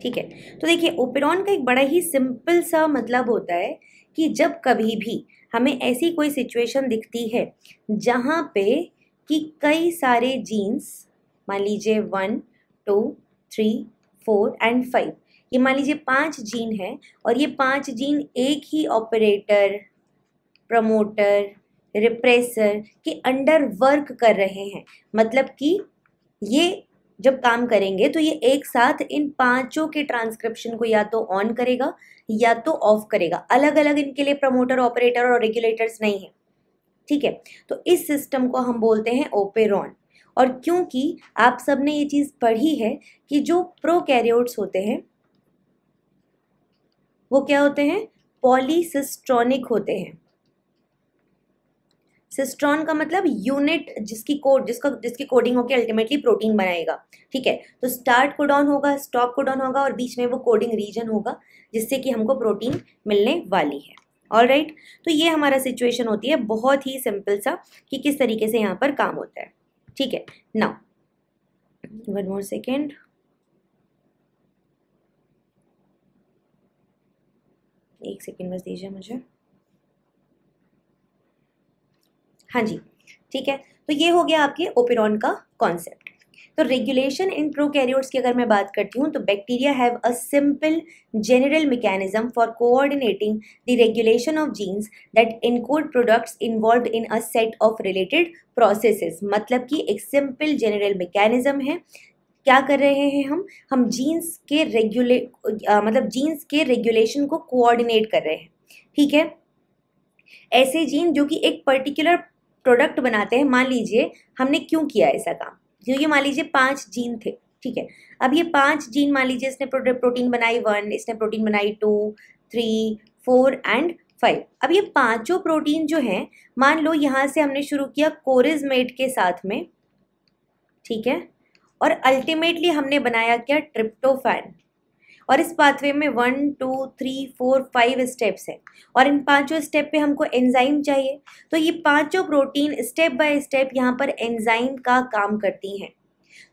ठीक है। तो देखिए ओपेरॉन का एक बड़ा ही सिंपल सा मतलब होता है कि जब कभी भी हमें ऐसी कोई सिचुएशन दिखती है जहाँ पे कि कई सारे जीन्स, मान लीजिए 1 2 3 4 एंड 5, ये मान लीजिए 5 जीन है और ये 5 जीन एक ही ऑपरेटर, प्रमोटर, रिप्रेसर के अंडर वर्क कर रहे हैं। मतलब कि ये जब काम करेंगे तो ये एक साथ इन पांचों के ट्रांसक्रिप्शन को या तो ऑन करेगा या तो ऑफ करेगा। अलग अलग इनके लिए प्रमोटर, ऑपरेटर और रेगुलेटर्स नहीं है। ठीक है, तो इस सिस्टम को हम बोलते हैं ओपेरॉन। और क्योंकि आप सबने ये चीज पढ़ी है कि जो प्रोकैरियोट्स होते हैं वो क्या होते हैं, पॉलीसिस्ट्रॉनिक होते हैं। सिस्ट्रॉन का मतलब यूनिट जिसकी कोडिंग होकर अल्टीमेटली प्रोटीन बनाएगा। ठीक है, तो स्टार्ट कोडॉन होगा, स्टॉप कोडॉन होगा और बीच में वो कोडिंग रीजन होगा जिससे कि हमको प्रोटीन मिलने वाली है। ऑल राइट, तो ये हमारा सिचुएशन होती है बहुत ही सिंपल सा कि किस तरीके से यहाँ पर काम होता है। ठीक है, नाउ वन मोर सेकेंड। एक सेकेंड बस दीजिए मुझे। हाँ जी, ठीक है, तो ये हो गया आपके ओपेरॉन का कॉन्सेप्ट। तो रेगुलेशन इन प्रोकैरियोट्स की अगर मैं बात करती हूँ तो bacteria have a simple general mechanism for coordinating the regulation of genes that encode products involved in a set of related processes. मतलब कि एक सिंपल जनरल मैकेनिज्म है। क्या कर रहे हैं हम जीन्स के जीन्स के रेगुलेशन को कोऑर्डिनेट कर रहे हैं। ठीक है, ऐसे जीन जो कि एक पर्टिकुलर प्रोडक्ट बनाते हैं। मान लीजिए हमने क्यों किया ऐसा काम, क्योंकि मान लीजिए 5 जीन थे। ठीक है, अब ये 5 जीन, मान लीजिए इसने प्रोटीन बनाई 1, इसने प्रोटीन बनाई 2 3 4 एंड 5। अब ये पांचों प्रोटीन जो हैं, मान लो यहाँ से हमने शुरू किया कोरिजमेट के साथ में। ठीक है, और अल्टीमेटली हमने बनाया क्या, ट्रिप्टोफैन। और इस पाथवे में 1 2 3 4 5 स्टेप्स हैं और इन पांचों स्टेप पे हमको एंजाइम चाहिए। तो ये पांचों प्रोटीन स्टेप बाय स्टेप यहाँ पर एंजाइम का काम करती हैं।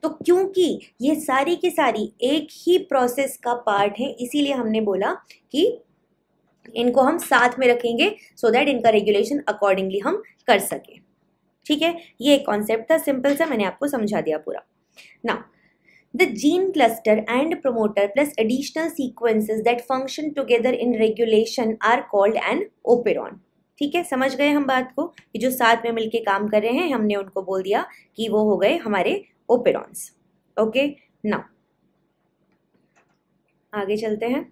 तो क्योंकि ये सारी की सारी एक ही प्रोसेस का पार्ट है, इसीलिए हमने बोला कि इनको हम साथ में रखेंगे सो दैट इनका रेगुलेशन अकॉर्डिंगली हम कर सकें। ठीक है, ये एक कॉन्सेप्ट था सिंपल सा, मैंने आपको समझा दिया पूरा। Now the gene cluster and promoter plus additional sequences that function together in regulation are called an operon। ठीक है, समझ गए हम बात को कि जो साथ में मिलके काम कर रहे हैं हमने उनको बोल दिया कि वो हो गए हमारे ओपेरॉन्स। ओके, नाउ आगे चलते हैं।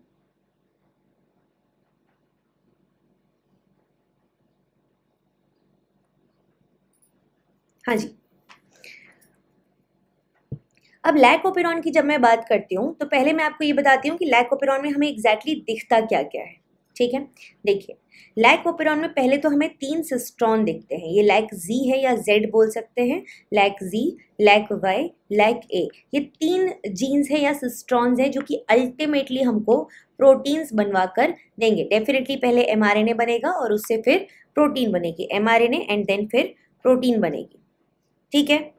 हाँ जी, अब लैक ओपेरॉन की जब मैं बात करती हूँ तो पहले मैं आपको ये बताती हूँ कि लैक ओपेरॉन में हमें एग्जैक्टली दिखता क्या क्या है। ठीक है, देखिए लैक ओपेरॉन में पहले तो हमें 3 सिस्ट्रॉन दिखते हैं। ये लैक जी है या जेड बोल सकते हैं, lack Z, lac Y, lac ए। ये 3 जीन्स है या सिस्ट्रॉन्स है जो कि अल्टीमेटली हमको प्रोटीन्स बनवा कर देंगे। डेफिनेटली पहले एमआरएनए बनेगा और उससे फिर प्रोटीन बनेगी, एमआरएनए एंड देन फिर प्रोटीन बनेगी। ठीक है,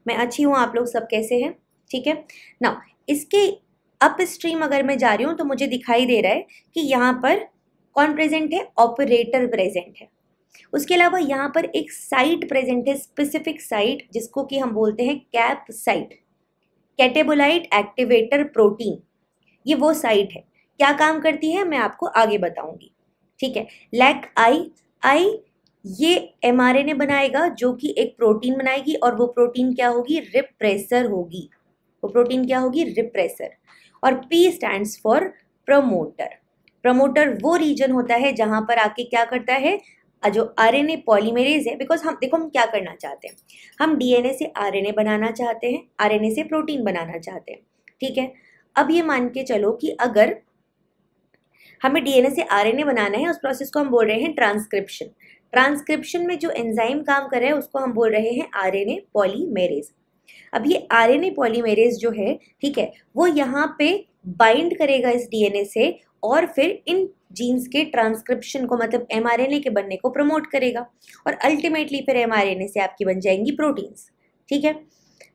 मैं अच्छी हूँ, आप लोग सब कैसे हैं? ठीक है, नाउ इसके अप स्ट्रीम अगर मैं जा रही हूँ तो मुझे दिखाई दे रहा है कि यहाँ पर कौन प्रेजेंट है, ऑपरेटर प्रेजेंट है। उसके अलावा यहाँ पर एक साइट प्रेजेंट है, स्पेसिफिक साइट, जिसको कि हम बोलते हैं कैप साइट, कैटेबोलाइट एक्टिवेटर प्रोटीन। ये वो साइट है, क्या काम करती है मैं आपको आगे बताऊंगी। ठीक है, लैक आई, आई ये एमआरएनए बनाएगा जो कि एक प्रोटीन बनाएगी और वो प्रोटीन क्या होगी, रिप्रेसर होगी। वो प्रोटीन क्या होगी, रिप्रेसर। और P stands for promoter. Promoter वो रीजन होता है जहां पर आके क्या करता है, जो आरएनए पॉलीमरेज है। बिकॉज हम देखो हम क्या करना चाहते हैं, हम डीएनए से आरएनए बनाना चाहते हैं, आरएनए से प्रोटीन बनाना चाहते हैं। ठीक है, अब ये मान के चलो कि अगर हमें डीएनए से आरएनए बनाना है, उस प्रोसेस को हम बोल रहे हैं ट्रांसक्रिप्शन। ट्रांसक्रिप्शन में जो एंजाइम काम कर रहा है उसको हम बोल रहे हैं आरएनए पॉलीमेरेज। अब ये आरएनए पॉलीमेरेज जो है, ठीक है, वो यहाँ पे बाइंड करेगा इस डीएनए से और फिर इन जीन्स के ट्रांसक्रिप्शन को, मतलब एमआरएनए के बनने को प्रमोट करेगा और अल्टीमेटली फिर एमआरएनए से आपकी बन जाएंगी प्रोटीन्स। ठीक है,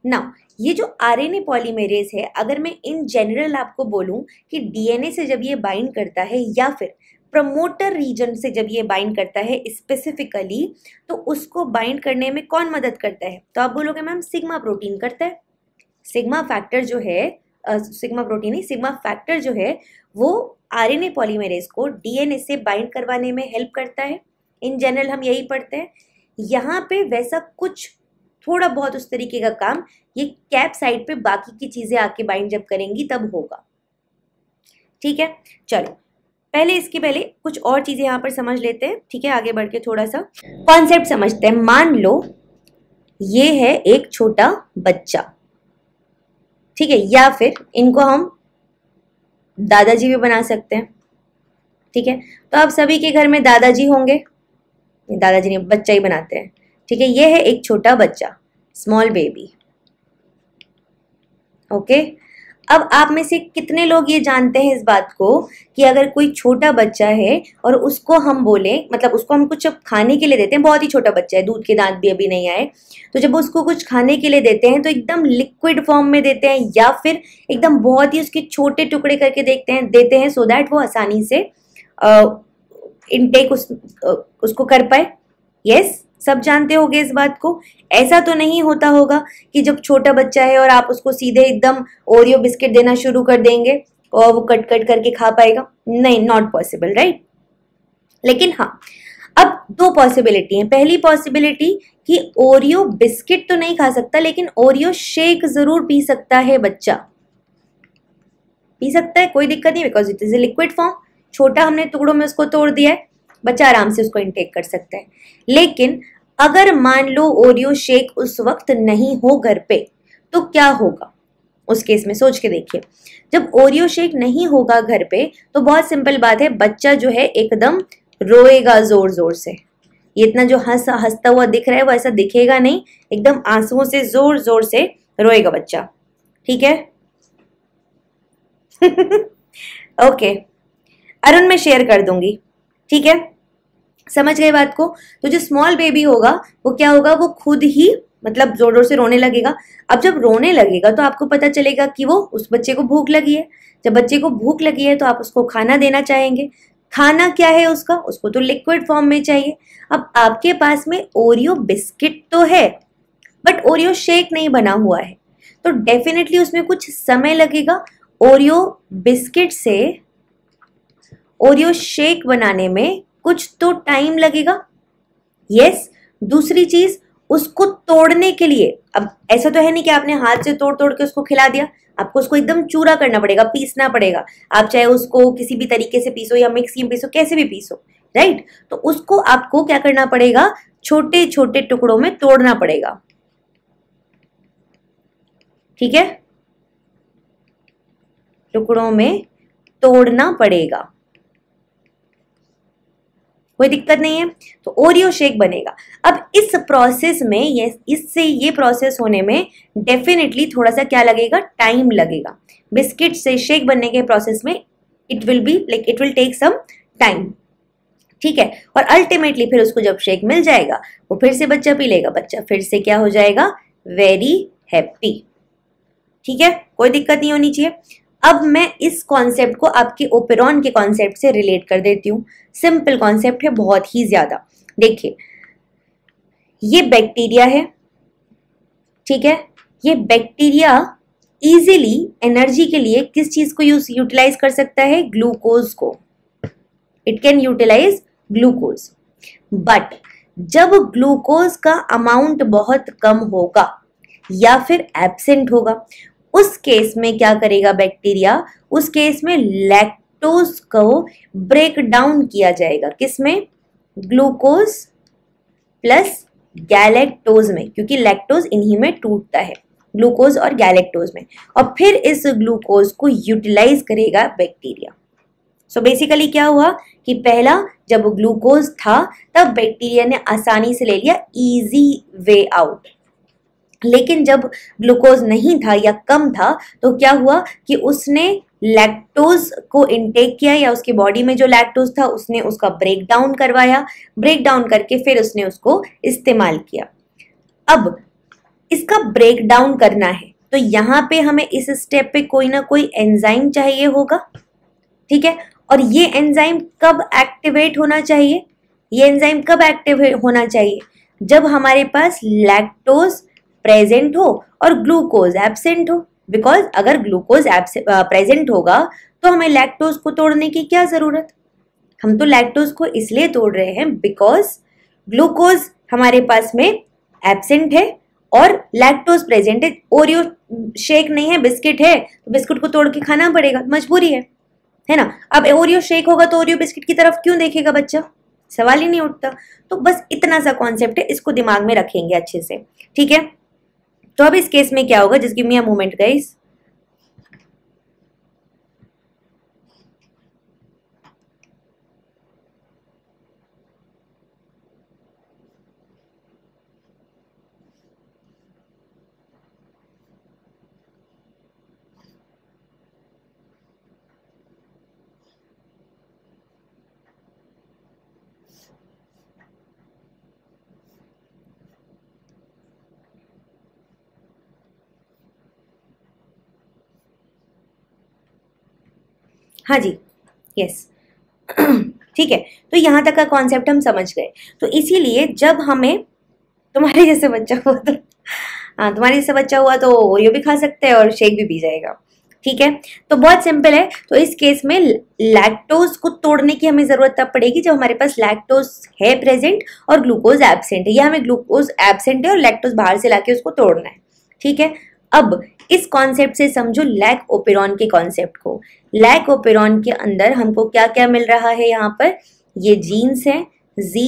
नाउ ये जो आरएनए पॉलीमेरेज है, अगर मैं इन जनरल आपको बोलूं कि डीएनए से जब ये बाइंड करता है या फिर प्रमोटर रीजन से जब ये बाइंड करता है स्पेसिफिकली, तो उसको बाइंड करने में कौन मदद करता है? तो आप बोलोगे मैम सिग्मा प्रोटीन करता है। सिग्मा फैक्टर जो है, सिग्मा प्रोटीन नहीं, सिग्मा फैक्टर जो है वो आरएनए पॉलीमेरेज को डीएनए से बाइंड करवाने में हेल्प करता है। इन जनरल हम यही पढ़ते हैं। यहाँ पे वैसा कुछ थोड़ा बहुत उस तरीके का काम ये कैप साइड पे बाकी की चीजें आके बाइंड जब करेंगी तब होगा। ठीक है, चलो पहले इसके पहले कुछ और चीजें यहाँ पर समझ लेते हैं। ठीक है, आगे बढ़ के थोड़ा सा कॉन्सेप्ट समझते हैं। मान लो ये है एक छोटा बच्चा, ठीक है, या फिर इनको हम दादाजी भी बना सकते हैं। ठीक है, तो आप सभी के घर में दादाजी होंगे, दादाजी नहीं बच्चा ही बनाते हैं। ठीक है, ये है एक छोटा बच्चा, स्मॉल बेबी। ओके, अब आप में से कितने लोग ये जानते हैं इस बात को कि अगर कोई छोटा बच्चा है और उसको हम बोले, मतलब उसको हम कुछ खाने के लिए देते हैं, बहुत ही छोटा बच्चा है, दूध के दांत भी अभी नहीं आए, तो जब उसको कुछ खाने के लिए देते हैं तो एकदम लिक्विड फॉर्म में देते हैं या फिर एकदम बहुत ही उसके छोटे टुकड़े करके देते हैं सो दैट वो आसानी से इनटेक उसको कर पाए। यस, सब जानते होंगे इस बात को। ऐसा तो नहीं होता होगा कि जब छोटा बच्चा है और आप उसको सीधे एकदम ओरियो बिस्किट देना शुरू कर देंगे और वो कट कट करके खा पाएगा। नहीं, नॉट पॉसिबल, राइट। लेकिन हाँ, अब दो पॉसिबिलिटी है। पहली पॉसिबिलिटी कि ओरियो बिस्किट तो नहीं खा सकता, लेकिन ओरियो शेक जरूर पी सकता है बच्चा, पी सकता है, कोई दिक्कत नहीं, because it is a liquid form. छोटा हमने टुकड़ों में उसको तोड़ दिया है, बच्चा आराम से उसको इनटेक कर सकता है। लेकिन अगर मान लो ओरियो शेक उस वक्त नहीं हो घर पे, तो क्या होगा उस केस में? सोच के देखिए, जब ओरियो शेक नहीं होगा घर पे तो बहुत सिंपल बात है, बच्चा जो है एकदम रोएगा जोर जोर से। ये इतना जो हंसता हुआ दिख रहा है वो ऐसा दिखेगा नहीं, एकदम आंसुओं से जोर जोर से रोएगा बच्चा। ठीक है ओके, अरुण मैं शेयर कर दूंगी। ठीक है, समझ गए बात को? तो जो स्मॉल बेबी होगा वो क्या होगा, वो खुद ही मतलब जोर जोर से रोने लगेगा। अब जब रोने लगेगा तो आपको पता चलेगा कि वो उस बच्चे को भूख लगी है। जब बच्चे को भूख लगी है तो आप उसको खाना देना चाहेंगे। खाना क्या है उसका? उसको तो लिक्विड फॉर्म में चाहिए। अब आपके पास में ओरियो बिस्किट तो है बट ओरियो शेक नहीं बना हुआ है, तो डेफिनेटली उसमें कुछ समय लगेगा। ओरियो बिस्किट से ओरियो शेक बनाने में कुछ तो टाइम लगेगा। यस, दूसरी चीज, उसको तोड़ने के लिए, अब ऐसा तो है नहीं कि आपने हाथ से तोड़ तोड़ के उसको खिला दिया, आपको उसको एकदम चूरा करना पड़ेगा, पीसना पड़ेगा। आप चाहे उसको किसी भी तरीके से पीसो या मिक्सी में पीसो, कैसे भी पीसो, राइट। तो उसको आपको क्या करना पड़ेगा, छोटे छोटे टुकड़ों में तोड़ना पड़ेगा। ठीक है, टुकड़ों में तोड़ना पड़ेगा, कोई दिक्कत नहीं है। तो ओरियो शेक बनेगा। अब इस प्रोसेस में ये प्रोसेस होने में डेफिनेटली थोड़ा सा क्या लगेगा, टाइम लगेगा। बिस्किट से शेक बनने के प्रोसेस में it will take some time. ठीक है, और अल्टीमेटली फिर उसको जब शेक मिल जाएगा वो फिर से बच्चा पी लेगा, बच्चा फिर से क्या हो जाएगा, वेरी हैप्पी। ठीक है, कोई दिक्कत नहीं होनी चाहिए। अब मैं इस कॉन्सेप्ट को आपके ओपेरॉन के कॉन्सेप्ट से रिलेट कर देती हूँ। सिंपल कॉन्सेप्ट है, बहुत ही ज्यादा। देखिए, ये बैक्टीरिया है, ठीक है, ये बैक्टीरिया इजीली एनर्जी के लिए किस चीज को यूटिलाइज कर सकता है, ग्लूकोज को। It can utilise glucose. But जब ग्लूकोज का अमाउंट बहुत कम होगा या फिर एब्सेंट होगा, उस केस में क्या करेगा बैक्टीरिया, उस केस में लैक्टोज को ब्रेक डाउन किया जाएगा। किसमें, ग्लूकोज प्लस गैलेक्टोज में, क्योंकि लैक्टोज इन्हीं में टूटता है, ग्लूकोज और गैलेक्टोज में, और फिर इस ग्लूकोज को यूटिलाइज करेगा बैक्टीरिया। सो बेसिकली क्या हुआ कि पहला जब ग्लूकोज था तब बैक्टीरिया ने आसानी से ले लिया इजी वे आउट, लेकिन जब ग्लूकोज नहीं था या कम था तो क्या हुआ कि उसने लैक्टोज को इनटेक किया, या उसकी बॉडी में जो लैक्टोज था उसने उसका ब्रेक डाउन करवाया, ब्रेक डाउन करके फिर उसने उसको इस्तेमाल किया। अब इसका ब्रेक डाउन करना है, तो यहाँ पे हमें इस स्टेप पे कोई ना कोई एंजाइम चाहिए होगा, ठीक है। और ये एंजाइम कब एक्टिवेट होना चाहिए, ये एंजाइम कब एक्टिवेट होना चाहिए, जब हमारे पास लैक्टोज प्रेजेंट हो और ग्लूकोज एब्सेंट हो। बिकॉज अगर ग्लूकोज प्रेजेंट होगा तो हमें लैक्टोज को तोड़ने की क्या जरूरत, हम तो लैक्टोज को इसलिए तोड़ रहे हैं बिकॉज ग्लूकोज हमारे पास में एब्सेंट है और लैक्टोज प्रेजेंट है। ओरियो शेक नहीं है, बिस्किट है, तो बिस्किट को तोड़ के खाना पड़ेगा, मजबूरी है ना। अब ओरियो शेक होगा तो ओरियो बिस्किट की तरफ क्यों देखेगा बच्चा, सवाल ही नहीं उठता। तो बस इतना सा कॉन्सेप्ट है, इसको दिमाग में रखेंगे अच्छे से, ठीक है। तो अब इस केस में क्या होगा, just give me a moment guys. हाँ जी, यस ठीक है। तो यहाँ तक का कॉन्सेप्ट हम समझ गए। तो इसीलिए जब हमें तुम्हारे जैसे बच्चा हुआ तो हाँ, तुम्हारे जैसे बच्चा हुआ तो ओरियो भी खा सकते हैं और शेक भी पी जाएगा, ठीक है। तो बहुत सिंपल है। तो इस केस में लैक्टोज को तोड़ने की हमें जरूरत तब पड़ेगी जब हमारे पास लैक्टोज है प्रेजेंट और ग्लूकोज एब्सेंट है, या हमें ग्लूकोज एब्सेंट है और लैक्टोज बाहर से लाके उसको तोड़ना है, ठीक है। अब इस कॉन्सेप्ट से समझो लैक ओपेरॉन के कॉन्सेप्ट को। लैक ओपेरॉन के अंदर हमको क्या क्या मिल रहा है, यहाँ पर ये जीन्स है Z,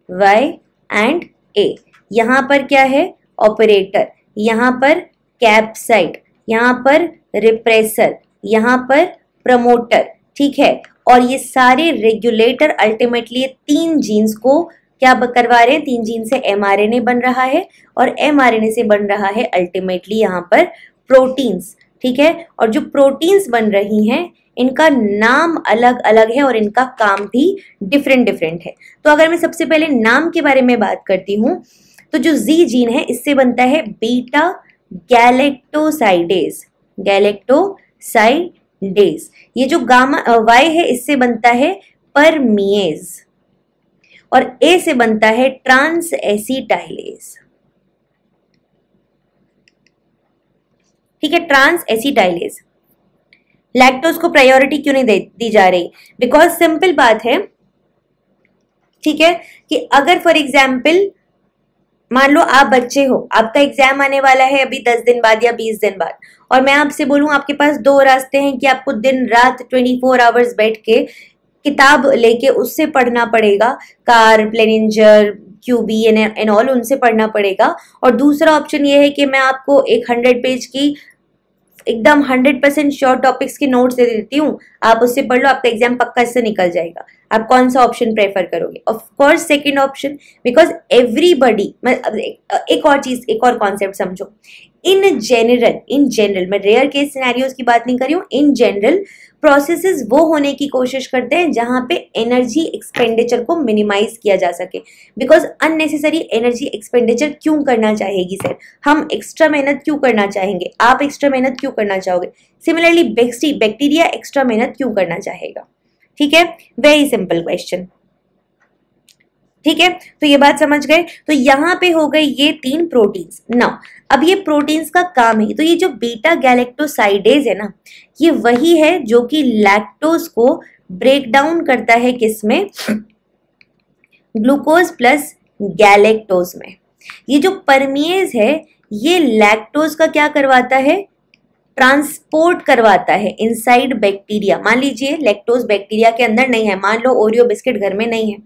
Y एंड A। यहाँ पर क्या है, ऑपरेटर, यहाँ पर कैप्साइड, यहाँ पर रिप्रेसर, यहाँ पर प्रमोटर, ठीक है। और ये सारे रेगुलेटर अल्टीमेटली ये तीन जीन्स को क्या करवा रहे हैं, तीन जीन से mRNA बन रहा है और mRNA से बन रहा है अल्टीमेटली यहाँ पर प्रोटीन्स, ठीक है। और जो प्रोटीन्स बन रही हैं इनका नाम अलग अलग है और इनका काम भी डिफरेंट डिफरेंट है। तो अगर मैं सबसे पहले नाम के बारे में बात करती हूँ तो जो Z जीन है इससे बनता है बीटा गैलेक्टोसाइडेज, गैलेक्टोसाइडेज। ये जो गामा Y है इससे बनता है परमिएज और A से बनता है ट्रांस एसिटाइलेज, ठीक है, ट्रांस एसिटाइलेज। लैक्टोज को प्रायोरिटी क्यों नहीं दी जा रही, बिकॉज सिंपल बात है, ठीक है, कि अगर फॉर एग्जाम्पल मान लो आप बच्चे हो, आपका एग्जाम आने वाला है अभी 10 दिन बाद या 20 दिन बाद, और मैं आपसे बोलूं आपके पास दो रास्ते हैं कि आपको दिन रात 24 आवर्स बैठ के किताब लेके उससे पढ़ना पड़ेगा, कार प्लेनिंजर क्यूबी एंड ऑल, उनसे पढ़ना पड़ेगा। और दूसरा ऑप्शन ये है कि मैं आपको एक 100 पेज की एकदम 100% श्योर टॉपिक्स के नोट्स दे देती हूँ, आप उससे पढ़ लो, आपका एग्जाम पक्का इससे निकल जाएगा। आप कौन सा ऑप्शन प्रेफर करोगे? Of course second option, because everybody. एक और चीज, एक और कॉन्सेप्ट समझो। इन जनरल मैं रेयर केस सिनेरियोज की बात नहीं कर रही हूँ, इन जनरल प्रोसेसेस वो होने की कोशिश करते हैं जहां पे एनर्जी एक्सपेंडिचर को मिनिमाइज किया जा सके। बिकॉज अननेसेसरी एनर्जी एक्सपेंडिचर क्यों करना चाहेगी सर, हम एक्स्ट्रा मेहनत क्यों करना चाहेंगे, आप एक्स्ट्रा मेहनत क्यों करना चाहोगे, सिमिलरली बैक्टीरिया एक्स्ट्रा मेहनत क्यों करना चाहेगा, ठीक है। वेरी सिंपल क्वेश्चन, ठीक है। तो ये बात समझ गए। तो यहाँ पे हो गए ये तीन प्रोटीन्स। नाउ अब ये प्रोटीन्स का काम है, तो ये जो बीटा गैलेक्टोसाइडेज है ना, ये वही है जो कि लैक्टोज को ब्रेक डाउन करता है, किसमें, ग्लूकोज प्लस गैलेक्टोज में। ये जो परमिएज है ये लैक्टोज का क्या करवाता है, ट्रांसपोर्ट करवाता है इनसाइड बैक्टीरिया। मान लीजिए लैक्टोज बैक्टीरिया के अंदर नहीं है, मान लो ओरियो बिस्किट घर में नहीं है,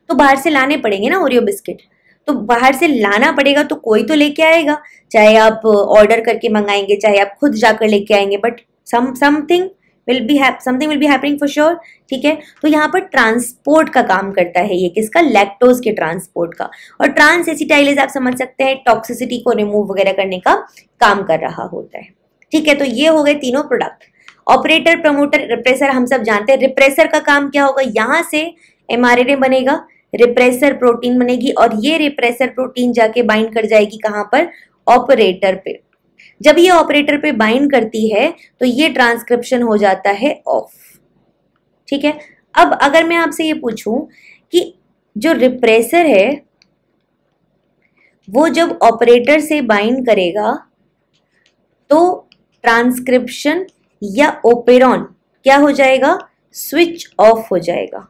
तो बाहर से लाने पड़ेंगे ना ओरियो बिस्किट, तो बाहर से लाना पड़ेगा तो कोई तो लेके आएगा, चाहे आप ऑर्डर करके मंगाएंगे, चाहे आप खुद जाकर लेके आएंगे, but something will be happening for sure, ठीक है। तो यहाँ पर ट्रांसपोर्ट का काम करता है ये, किसका, लैक्टोज के ट्रांसपोर्ट का। और ट्रांस एसिटाइलेज आप समझ सकते हैं टॉक्सिसिटी को रिमूव वगैरह करने का काम कर रहा होता है, ठीक है। तो ये हो गए तीनों प्रोडक्ट। ऑपरेटर, प्रमोटर, रिप्रेसर हम सब जानते हैं। रिप्रेसर का काम क्या होगा, यहाँ से mRNA बनेगा, रिप्रेसर प्रोटीन बनेगी और ये रिप्रेसर प्रोटीन जाके बाइंड कर जाएगी कहाँ पर, ऑपरेटर पे। जब ये ऑपरेटर पे बाइंड करती है तो ये ट्रांसक्रिप्शन हो जाता है ऑफ। ठीक है, अब अगर मैं आपसे ये पूछूं कि जो रिप्रेसर है वो जब ऑपरेटर से बाइंड करेगा तो ट्रांसक्रिप्शन या ओपेरॉन क्या हो जाएगा, स्विच ऑफ हो जाएगा।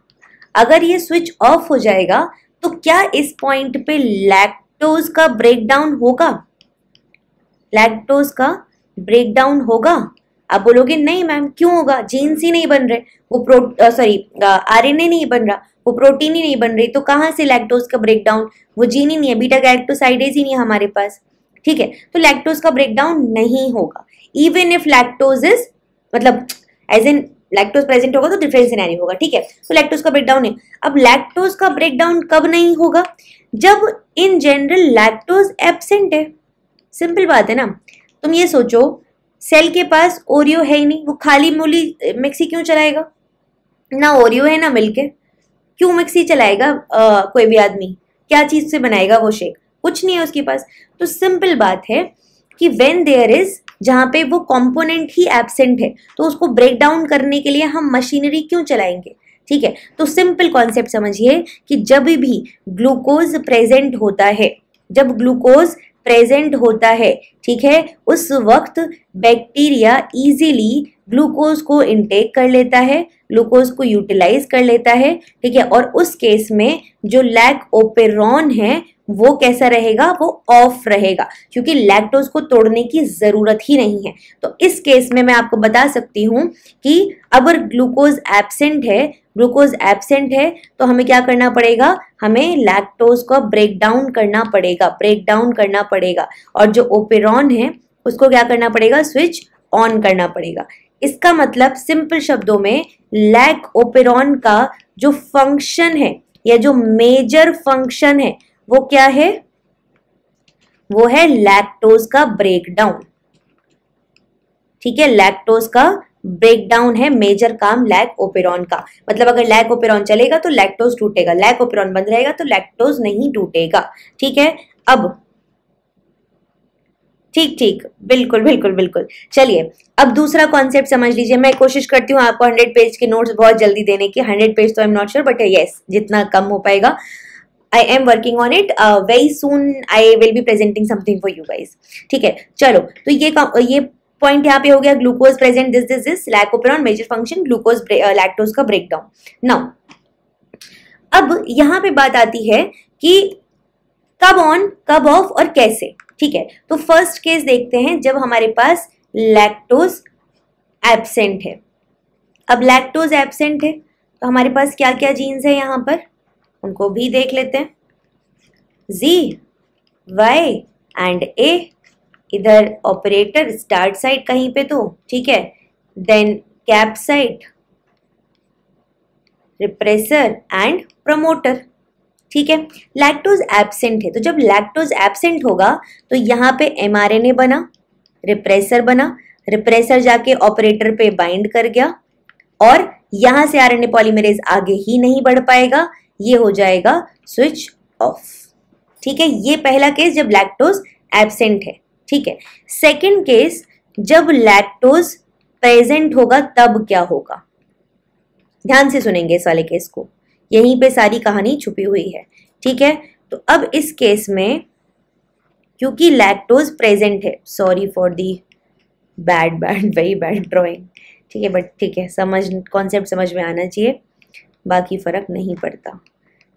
अगर ये स्विच ऑफ हो जाएगा तो क्या इस पॉइंट पे लैक्टोज का ब्रेकडाउन होगा, लैक्टोज का ब्रेकडाउन होगा? आप बोलोगे नहीं मैम क्यों होगा, जीन्स ही नहीं बन रहे, वो आरएनए नहीं बन रहा, वो प्रोटीन ही नहीं बन रही, तो कहाँ से लैक्टोज का ब्रेकडाउन, वो जीन ही नहीं है, बीटा गैलेक्टोसाइडेज ही नहीं है हमारे पास। ठीक है, तो लैक्टोज का ब्रेकडाउन नहीं होगा। इवन इफ लैक्टोज इज मतलब एज इन लैक्टोज प्रेजेंट होगा तो डिफरेंट सिनेरियो होगा। ठीक है, तो लैक्टोज का ब्रेकडाउन है। अब लैक्टोज का ब्रेकडाउन कब नहीं होगा, जब इन जनरल लैक्टोज एब्सेंट है। सिंपल बात है ना। तुम ये सोचो सेल के पास ओरियो है ही नहीं, वो खाली मूली मिक्सी क्यों चलाएगा, ना ओरियो है ना मिल्क है, क्यों मिक्सी चलाएगा कोई भी आदमी, क्या चीज से बनाएगा वो शेक, कुछ नहीं है उसके पास। तो सिंपल बात है कि व्हेन देयर इज, जहां पे वो कंपोनेंट ही एब्सेंट है तो उसको ब्रेक डाउन करने के लिए हम मशीनरी क्यों चलाएंगे। ठीक है, तो सिंपल कॉन्सेप्ट समझिए कि जब भी ग्लूकोज प्रेजेंट होता है, जब ग्लूकोज प्रेजेंट होता है, ठीक है, उस वक्त बैक्टीरिया इजीली ग्लूकोज को इनटेक कर लेता है, ग्लूकोज को यूटिलाइज कर लेता है। ठीक है, और उस केस में जो लैक ओपेरॉन है वो कैसा रहेगा, वो ऑफ रहेगा, क्योंकि लैक्टोज को तोड़ने की जरूरत ही नहीं है। तो इस केस में मैं आपको बता सकती हूं कि अगर ग्लूकोज एब्सेंट है, ग्लूकोज एब्सेंट है तो हमें क्या करना पड़ेगा, हमें लैक्टोज को ब्रेक डाउन करना पड़ेगा, ब्रेक डाउन करना पड़ेगा, और जो ओपेरॉन है उसको क्या करना पड़ेगा, स्विच ऑन करना पड़ेगा। इसका मतलब सिंपल शब्दों में लैक ओपेरॉन का जो फंक्शन है या जो मेजर फंक्शन है वो क्या है, वो है लैक्टोज का ब्रेकडाउन। ठीक है, लैक्टोज का ब्रेकडाउन है मेजर काम लैक ओपेरॉन का। मतलब अगर लैक ओपेरॉन चलेगा तो लैक्टोज टूटेगा, लैक ओपेरॉन बंद रहेगा तो लैक्टोज नहीं टूटेगा। ठीक है, अब ठीक ठीक, बिल्कुल बिल्कुल बिल्कुल। चलिए अब दूसरा कॉन्सेप्ट समझ लीजिए। मैं कोशिश करती हूँ आपको 100 पेज के नोट्स बहुत जल्दी देने की। 100 पेज तो I am not sure, but yes जितना कम हो पाएगा I am working on it. Very soon I will be presenting something for you guys. ठीक है, चलो तो ये पॉइंट यहाँ पे हो गया, glucose present, this lac operon major function glucose lactose का ब्रेकडाउन। नाउ अब यहाँ पे बात आती है कि कब ऑन कब ऑफ और कैसे। ठीक है, तो फर्स्ट केस देखते हैं जब हमारे पास लैक्टोज एब्सेंट है। अब लैक्टोज एब्सेंट है तो हमारे पास क्या क्या जीन्स है यहाँ पर, उनको भी देख लेते हैं। Z, Y एंड A, इधर ऑपरेटर स्टार्ट साइड कहीं पे तो ठीक है, then cap side, repressor and promoter. ठीक है, लैक्टोज एब्सेंट है तो जब लैक्टोज एब्सेंट होगा तो यहाँ पे mRNA बना, रिप्रेसर बना, रिप्रेसर जाके ऑपरेटर पे बाइंड कर गया और यहां से RNA पॉलीमरेज आगे ही नहीं बढ़ पाएगा, ये हो जाएगा स्विच ऑफ। ठीक है, ये पहला केस जब लैक्टोज एब्सेंट है। ठीक है, सेकंड केस जब लैक्टोज प्रेजेंट होगा तब क्या होगा, ध्यान से सुनेंगे इस वाले केस को, यहीं पे सारी कहानी छुपी हुई है। ठीक है, तो अब इस केस में क्योंकि लैक्टोज प्रेजेंट है, sorry for the bad very bad drawing. ठीक है, बट ठीक है, कॉन्सेप्ट समझ में आना चाहिए, बाकी फर्क नहीं पड़ता।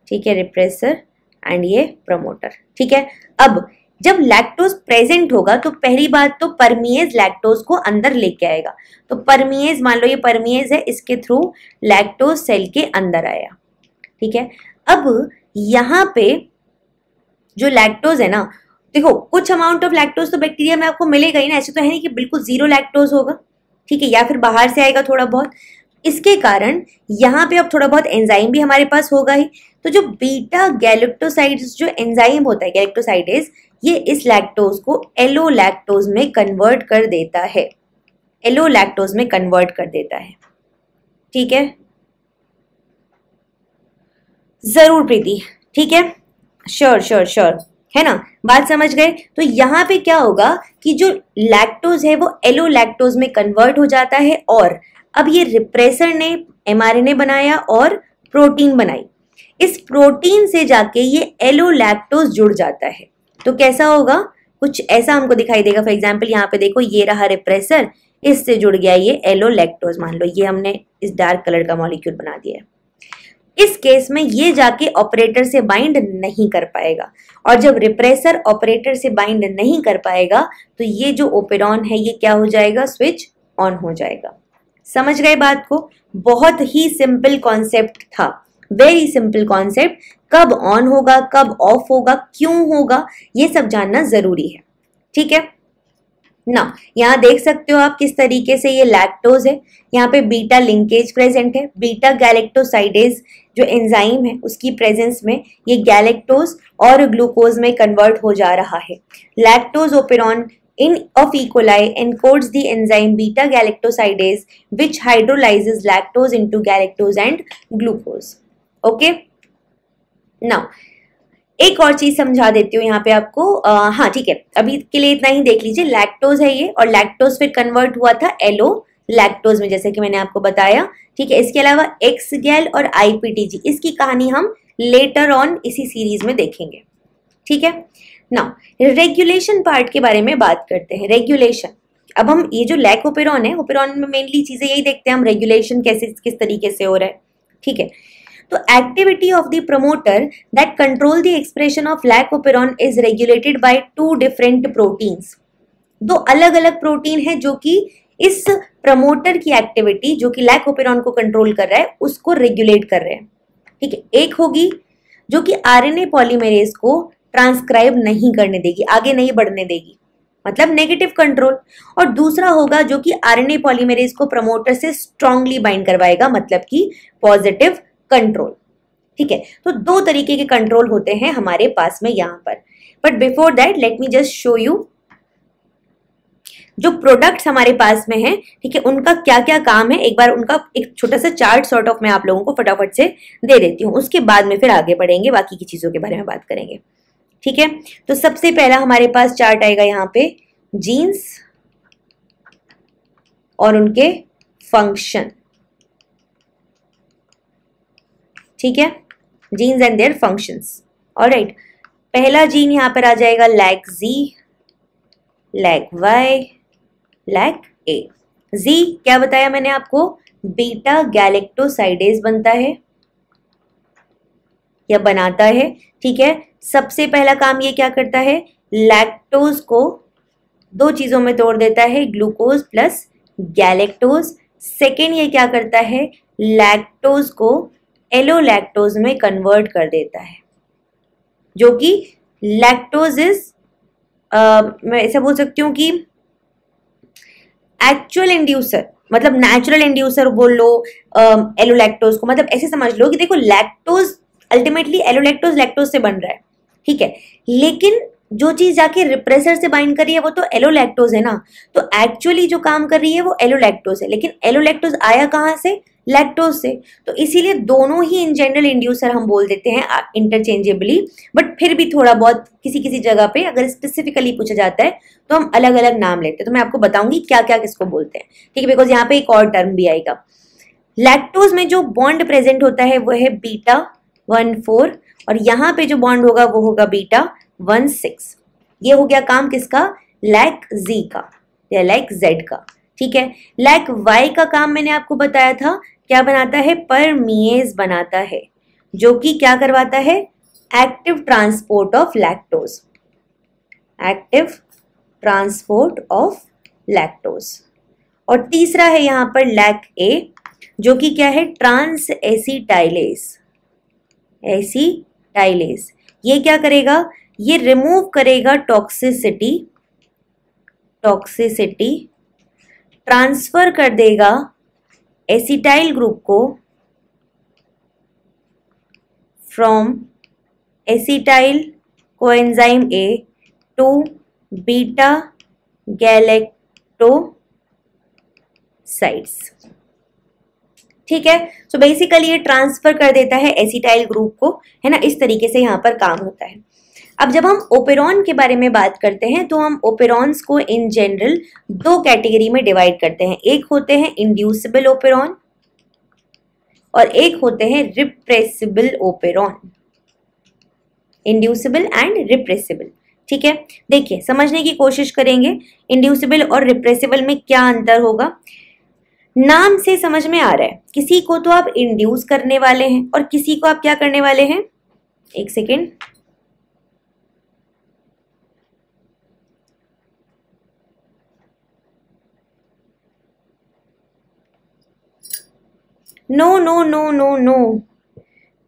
ठीक है, रिप्रेसर एंड ये प्रमोटर। ठीक है, अब जब लैक्टोज प्रेजेंट होगा तो पहली बात तो परमिएज लैक्टोज को अंदर लेके आएगा। तो परमिएज, मान लो ये परमिएज है, इसके थ्रू लैक्टोज सेल के अंदर आया। ठीक है, अब यहाँ पे जो लैक्टोज है ना, देखो कुछ अमाउंट ऑफ लैक्टोज तो बैक्टीरिया में आपको मिलेगा ही ना, ऐसे तो है नहीं कि बिल्कुल जीरो लैक्टोज होगा। ठीक है, या फिर बाहर से आएगा थोड़ा बहुत, इसके कारण यहाँ पे अब थोड़ा बहुत एंजाइम भी हमारे पास होगा ही। तो जो बीटा गैलेक्टोसाइड्स जो एंजाइम होता है गैलेक्टोसाइडेज, ये इस लैक्टोज को एलो लैक्टोज में कन्वर्ट कर देता है, एलो लैक्टोज में कन्वर्ट कर देता है। ठीक है, जरूर प्रीति, ठीक है, श्योर श्योर श्योर। है ना, बात समझ गए। तो यहाँ पे क्या होगा कि जो लैक्टोज है वो एलो लैक्टोज में कन्वर्ट हो जाता है, और अब ये रिप्रेसर ने mRNA बनाया और प्रोटीन बनाई, इस प्रोटीन से जाके ये एलो लैक्टोज जुड़ जाता है। तो कैसा होगा, कुछ ऐसा हमको दिखाई देगा। फॉर एग्जाम्पल यहाँ पे देखो, ये रहा रिप्रेसर, इससे जुड़ गया ये एलो लैक्टोज। मान लो ये हमने इस डार्क कलर का मॉलिक्यूल बना दिया है। इस केस में ये जाके ऑपरेटर से बाइंड नहीं कर पाएगा, और जब रिप्रेसर ऑपरेटर से बाइंड नहीं कर पाएगा तो ये जो ओपेरॉन है ये क्या हो जाएगा, स्विच ऑन हो जाएगा। समझ गए बात को? बहुत ही सिंपल कॉन्सेप्ट था, वेरी सिंपल कॉन्सेप्ट। कब ऑन होगा, कब ऑफ होगा, क्यों होगा, ये सब जानना जरूरी है। ठीक है ना, यहाँ देख सकते हो आप किस तरीके से ये लैक्टोज है, यहाँ पे बीटा लिंकेज प्रेजेंट है। बीटा गैलेक्टोसाइडेज जो एंजाइम है उसकी प्रेजेंस में ये गैलेक्टोज और ग्लूकोज में कन्वर्ट हो जा रहा है। Lactose operon in of E. coli encodes the enzyme beta galactosidase which hydrolyzes lactose into galactose and glucose. Okay? Now, एक और चीज समझा देती हूँ यहाँ पे आपको। हाँ ठीक है, अभी के लिए इतना ही देख लीजिए। लैक्टोज है ये, और लैक्टोज फिर कन्वर्ट हुआ था एलो लैक्टोज में, जैसे कि मैंने आपको बताया। ठीक है, इसके अलावा एक्स गैल और IPTG, इसकी कहानी हम लेटर ऑन इसी सीरीज में देखेंगे। ठीक है ना, रेगुलेशन पार्ट के बारे में बात करते हैं। रेगुलेशन, अब हम ये जो लैक ओपेरॉन है, ओपेरॉन में मेनली चीजें यही देखते हैं हम, रेगुलेशन कैसे किस तरीके से हो रहा है। ठीक है, तो activity of the promoter that control the expression of lac operon is regulated by two different proteins. दो अलग अलग प्रोटीन है जो कि इस प्रमोटर की एक्टिविटी, जो कि लैक ओपेरॉन को कंट्रोल कर रहा है, उसको रेगुलेट कर रहे हैं। ठीक है, एक होगी जो कि RNA पॉलीमरेज को ट्रांसक्राइब नहीं करने देगी, आगे नहीं बढ़ने देगी, मतलब नेगेटिव कंट्रोल। और दूसरा होगा जो कि RNA पॉलीमरेज को प्रमोटर से स्ट्रांगली बाइंड करवाएगा, मतलब कि पॉजिटिव कंट्रोल। ठीक है, तो दो तरीके के कंट्रोल होते हैं हमारे पास में यहाँ पर। But before that let me just show you जो प्रोडक्ट्स हमारे पास में है। ठीक है, उनका क्या क्या काम है, एक बार उनका एक छोटा सा चार्ट सॉर्ट ऑफ मैं आप लोगों को फटाफट से दे देती हूँ, उसके बाद में फिर आगे बढ़ेंगे, बाकी की चीजों के बारे में बात करेंगे। ठीक है, तो सबसे पहला हमारे पास चार्ट आएगा यहाँ पे जीन्स और उनके फंक्शन। ठीक है, genes and their functions. Alright, पहला जीन यहाँ पर आ जाएगा lac Z, lac Y, lac A. Z क्या बताया मैंने आपको, बीटा गैलेक्टोसाइडेज बनता है या बनाता है। ठीक है, सबसे पहला काम ये क्या करता है, लैक्टोज को दो चीजों में तोड़ देता है, ग्लूकोज प्लस गैलेक्टोज। सेकेंड ये क्या करता है, लैक्टोज को एलो लैक्टोज में कन्वर्ट कर देता है, जो कि लैक्टोज इज मैं ऐसा बोल सकती हूँ कि एक्चुअल इंड्यूसर, मतलब नेचुरल इंड्यूसर बोल लो एलो लैक्टोज को। मतलब ऐसे समझ लो कि देखो lactose ultimately allolactose lactose से बन रहा है। ठीक है, लेकिन जो चीज जाके रिप्रेसर से बाइंड कर रही है वो तो एलो लैक्टोज है ना, तो एक्चुअली जो काम कर रही है वो एलो लैक्टोज है, लेकिन एलो लैक्टोज आया कहाँ से, लैक्टोज से। तो इसीलिए दोनों ही इन जनरल इंड्यूसर हम बोल देते हैं इंटरचेंजेबली, बट फिर भी थोड़ा बहुत किसी किसी जगह पे अगर स्पेसिफिकली पूछा जाता है तो हम अलग अलग नाम लेते हैं। तो मैं आपको बताऊंगी क्या क्या किसको बोलते हैं। ठीक है, बिकॉज यहाँ पे एक और टर्म भी आएगा। लैक्टोज में जो बॉन्ड प्रेजेंट होता है वो है बीटा 1,4, और यहाँ पे जो बॉन्ड होगा वो होगा बीटा 1,6। ये हो गया काम किसका, लैक जी का या लैक जेड का। ठीक है, लैक वाई का काम मैंने आपको बताया था, क्या बनाता है, परमीएज बनाता है, जो कि क्या करवाता है, active transport of lactose, active transport of lactose. और तीसरा है यहाँ पर लैक ए, जो कि क्या है, ट्रांस एसिटाइलेज, एसिटाइलेज। ये क्या करेगा, ये रिमूव करेगा टॉक्सिसिटी, ट्रांसफर कर देगा एसिटाइल ग्रुप को from acetyl coenzyme A to beta galactosides. ठीक है, सो बेसिकली ये ट्रांसफर कर देता है एसिटाइल ग्रुप को, है ना, इस तरीके से यहाँ पर काम होता है। अब जब हम ओपेरॉन के बारे में बात करते हैं तो हम ओपेरॉन्स को इन जनरल दो कैटेगरी में डिवाइड करते हैं। एक होते हैं इंड्यूसिबल ओपेरॉन और एक होते हैं repressible operon. Inducible and repressible, ठीक है। देखिए समझने की कोशिश करेंगे इंड्यूसिबल और रिप्रेसिबल में क्या अंतर होगा। नाम से समझ में आ रहा है, किसी को तो आप इंड्यूस करने वाले हैं और किसी को आप क्या करने वाले हैं, एक second, no no no no no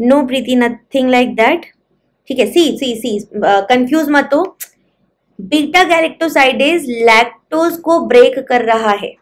no Preeti, nothing like that, ठीक है। सी कंफ्यूज मत हो। बीटा गैलेक्टोसाइडेज लैक्टोज को ब्रेक कर रहा है,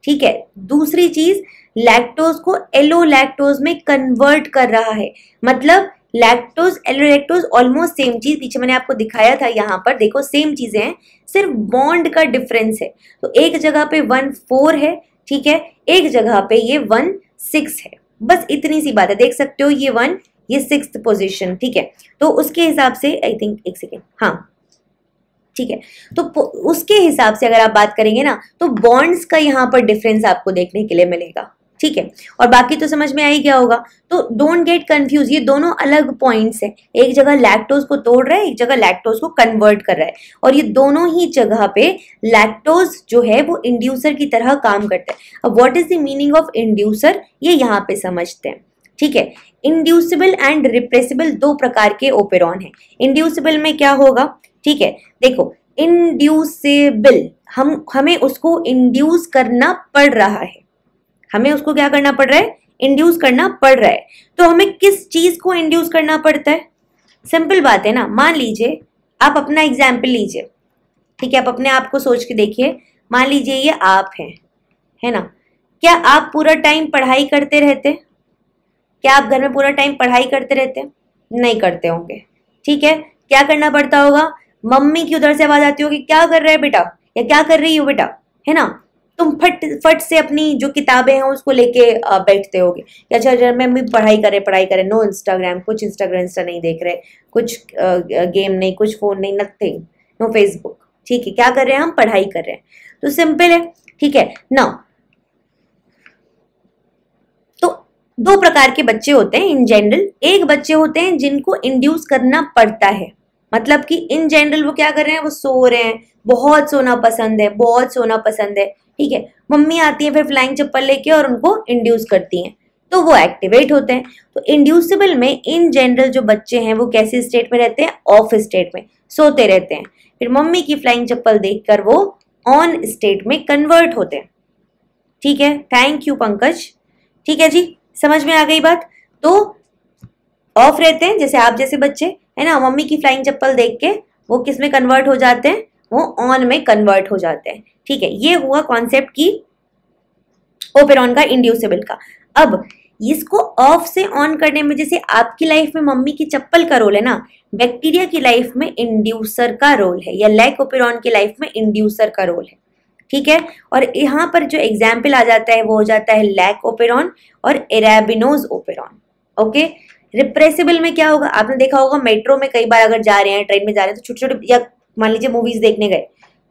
ठीक है। दूसरी चीज, लैक्टोज को एलो लैक्टोज में कन्वर्ट कर रहा है। मतलब lactose allolactose almost same चीज, पीछे मैंने आपको दिखाया था, यहाँ पर देखो सेम चीजें हैं, सिर्फ बॉन्ड का डिफरेंस है। तो एक जगह पे 1,4 है, ठीक है, एक जगह पे ये 1,6 है, बस इतनी सी बात है। देख सकते हो ये 1, ये 6th पोजीशन, ठीक है। तो उसके हिसाब से आई थिंक, एक सेकेंड, हाँ ठीक है। तो उसके हिसाब से अगर आप बात करेंगे ना तो बॉन्ड्स का यहाँ पर डिफरेंस आपको देखने के लिए मिलेगा, ठीक है। और बाकी तो समझ में आ ही गया होगा। तो डोंट गेट कंफ्यूज, ये दोनों अलग पॉइंट्स हैं। एक जगह लैक्टोज को तोड़ रहा है, एक जगह लैक्टोज को कन्वर्ट कर रहा है, और ये दोनों ही जगह पे लैक्टोज जो है वो इंड्यूसर की तरह काम करता है। अब what is the meaning of inducer, ये यहाँ पे समझते हैं, ठीक है। इंड्यूसिबल एंड रिप्रेसिबल दो प्रकार के ओपेरॉन है। इंड्यूसिबल में क्या होगा, ठीक है, देखो इंड्यूसिबल हमें उसको इंड्यूस करना पड़ रहा है, हमें उसको क्या करना पड़ रहा है, इंड्यूस करना पड़ रहा है। तो हमें किस चीज को इंड्यूस करना पड़ता है, सिंपल बात है ना। मान लीजिए आप अपना एग्जाम्पल लीजिए, ठीक है, आप अपने आप को सोच के देखिए। मान लीजिए ये आप हैं, है ना, क्या आप पूरा टाइम पढ़ाई करते रहते, क्या आप घर में पूरा टाइम पढ़ाई करते रहते, नहीं करते होंगे, ठीक है। क्या करना पड़ता होगा, मम्मी की उधर से आवाज आती होगी, क्या कर रहे हैं बेटा, या क्या कर रही हो बेटा, है ना। तुम फट से अपनी जो किताबें हैं उसको लेके बैठते होगे, अच्छा मम्मी पढ़ाई करे, नो इंस्टाग्राम, कुछ इंस्टाग्राम नहीं देख रहे, कुछ गेम नहीं, कुछ फोन नहीं, नथिंग, नो फेसबुक, ठीक है। क्या कर रहे हैं हम, पढ़ाई कर रहे हैं। तो सिंपल है, ठीक है ना। तो दो प्रकार के बच्चे होते हैं इन जनरल। एक बच्चे होते हैं जिनको इंड्यूस करना पड़ता है, मतलब कि इन जनरल वो क्या कर रहे हैं, वो सो रहे हैं, बहुत सोना पसंद है, बहुत सोना पसंद है, ठीक है। मम्मी आती है फिर फ्लाइंग चप्पल लेके और उनको इंड्यूस करती हैं, तो वो एक्टिवेट होते हैं। तो इंड्यूसिबल में इन जनरल जो बच्चे हैं वो कैसे स्टेट में रहते हैं, ऑफ स्टेट में, सोते रहते हैं। फिर मम्मी की फ्लाइंग चप्पल देखकर वो ऑन स्टेट में कन्वर्ट होते हैं, ठीक है। थैंक यू पंकज, ठीक है जी, समझ में आ गई बात। तो ऑफ रहते हैं जैसे आप जैसे बच्चे, है ना, मम्मी की फ्लाइंग चप्पल देख के वो किस में कन्वर्ट हो जाते हैं, वो ऑन में कन्वर्ट हो जाते हैं, ठीक है। ये हुआ कॉन्सेप्ट की ओपेरॉन का, इंड्यूसिबल का। अब इसको ऑफ से ऑन करने में, जैसे आपकी लाइफ में मम्मी की चप्पल का रोल है ना, बैक्टीरिया की लाइफ में इंड्यूसर का रोल है, या लैक ओपेरॉन की लाइफ में इंड्यूसर का रोल है, ठीक है। और यहाँ पर जो एग्जाम्पल आ जाता है वो हो जाता है लैक ओपेरॉन और एराबिनोज ओपेरॉन, ओके। रिप्रेसिबल में क्या होगा, आपने देखा होगा मेट्रो में कई बार अगर जा रहे हैं, ट्रेन में जा रहे हैं, तो छोटे छोटे, या मान लीजिए मूवीज देखने गए,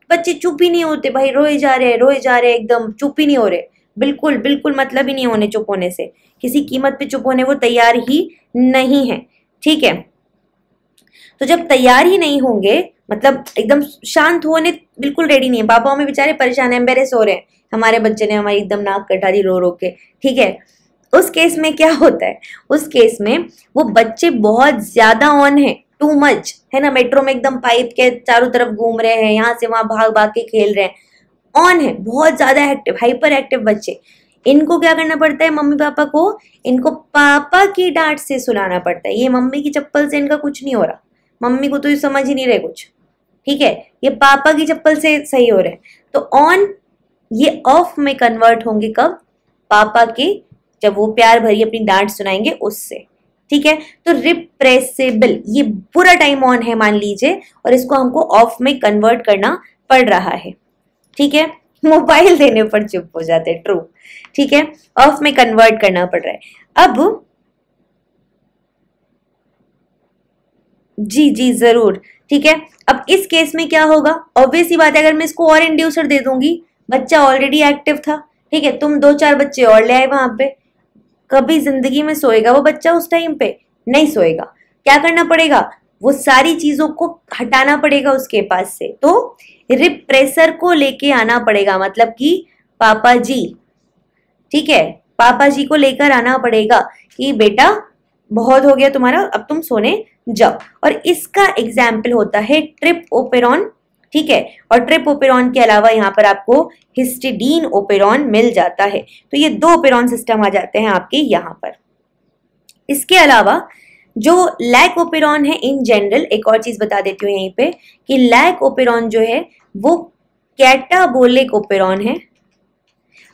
बच्चे चुप ही नहीं होते भाई, रोए जा रहे हैं, एकदम चुप ही नहीं हो रहे, बिल्कुल बिल्कुल मतलब ही नहीं होने चुप होने से, किसी कीमत पे चुप होने वो तैयार ही नहीं है, ठीक है। तो जब तैयार ही नहीं होंगे, मतलब एकदम शांत होने बिल्कुल रेडी नहीं है, पापा मम्मी बेचारे परेशान है, एम्बेरेस हो रहे हैं, हमारे बच्चे ने हमारी एकदम नाक कटा दी रो रो के, ठीक है। उस केस में क्या होता है, उस केस में वो बच्चे बहुत ज्यादा ऑन है, टू मच, है ना, मेट्रो में एकदम पाइप के चारों तरफ घूम रहे हैं, यहाँ से वहां भाग भाग के खेल रहे हैं, ऑन है, बहुत ज्यादा एक्टिव, हाइपर एक्टिव बच्चे। इनको क्या करना पड़ता है, मम्मी पापा को इनको पापा की डांट से सुलाना पड़ता है। ये मम्मी की चप्पल से इनका कुछ नहीं हो रहा, मम्मी को तो ये समझ ही नहीं रहे कुछ, ठीक है, ये पापा की चप्पल से सही हो रहे हैं। तो ऑन ये ऑफ में कन्वर्ट होंगे कब, पापा के, जब वो प्यार भरी अपनी डांट सुनाएंगे उससे, ठीक है। तो रिप्रेसिबल, ये पूरा टाइम ऑन है मान लीजिए, और इसको हमको ऑफ में कन्वर्ट करना पड़ रहा है, ठीक है। मोबाइल देने पर चुप हो जाते, ट्रू, ठीक है, ऑफ में कन्वर्ट करना पड़ रहा है। अब जी जी जरूर, ठीक है। अब इस केस में क्या होगा, ऑब्वियस ही बात है, अगर मैं इसको और इंड्यूसर दे दूंगी, बच्चा ऑलरेडी एक्टिव था, ठीक है, तुम 2-4 बच्चे और ले आए वहां पे, कभी जिंदगी में सोएगा वो बच्चा उस टाइम पे? नहीं सोएगा। क्या करना पड़ेगा, वो सारी चीजों को हटाना पड़ेगा उसके पास से, तो रिप्रेसर को लेके आना पड़ेगा, मतलब कि पापा जी, ठीक है, पापा जी को लेकर आना पड़ेगा कि बेटा बहुत हो गया तुम्हारा, अब तुम सोने जाओ। और इसका एग्जाम्पल होता है ट्रिप ओपेरॉन, ठीक है, और ट्रिप ओपेरॉन के अलावा यहाँ पर आपको हिस्टिडीन ओपेरॉन मिल जाता है। तो ये 2 ओपेरॉन सिस्टम आ जाते हैं आपके यहाँ पर। इसके अलावा जो लैक ओपेरॉन है इन जनरल, एक और चीज बता देती हूँ यहीं पे कि लैक ओपेरॉन जो है वो कैटाबोलिक ओपेरॉन है,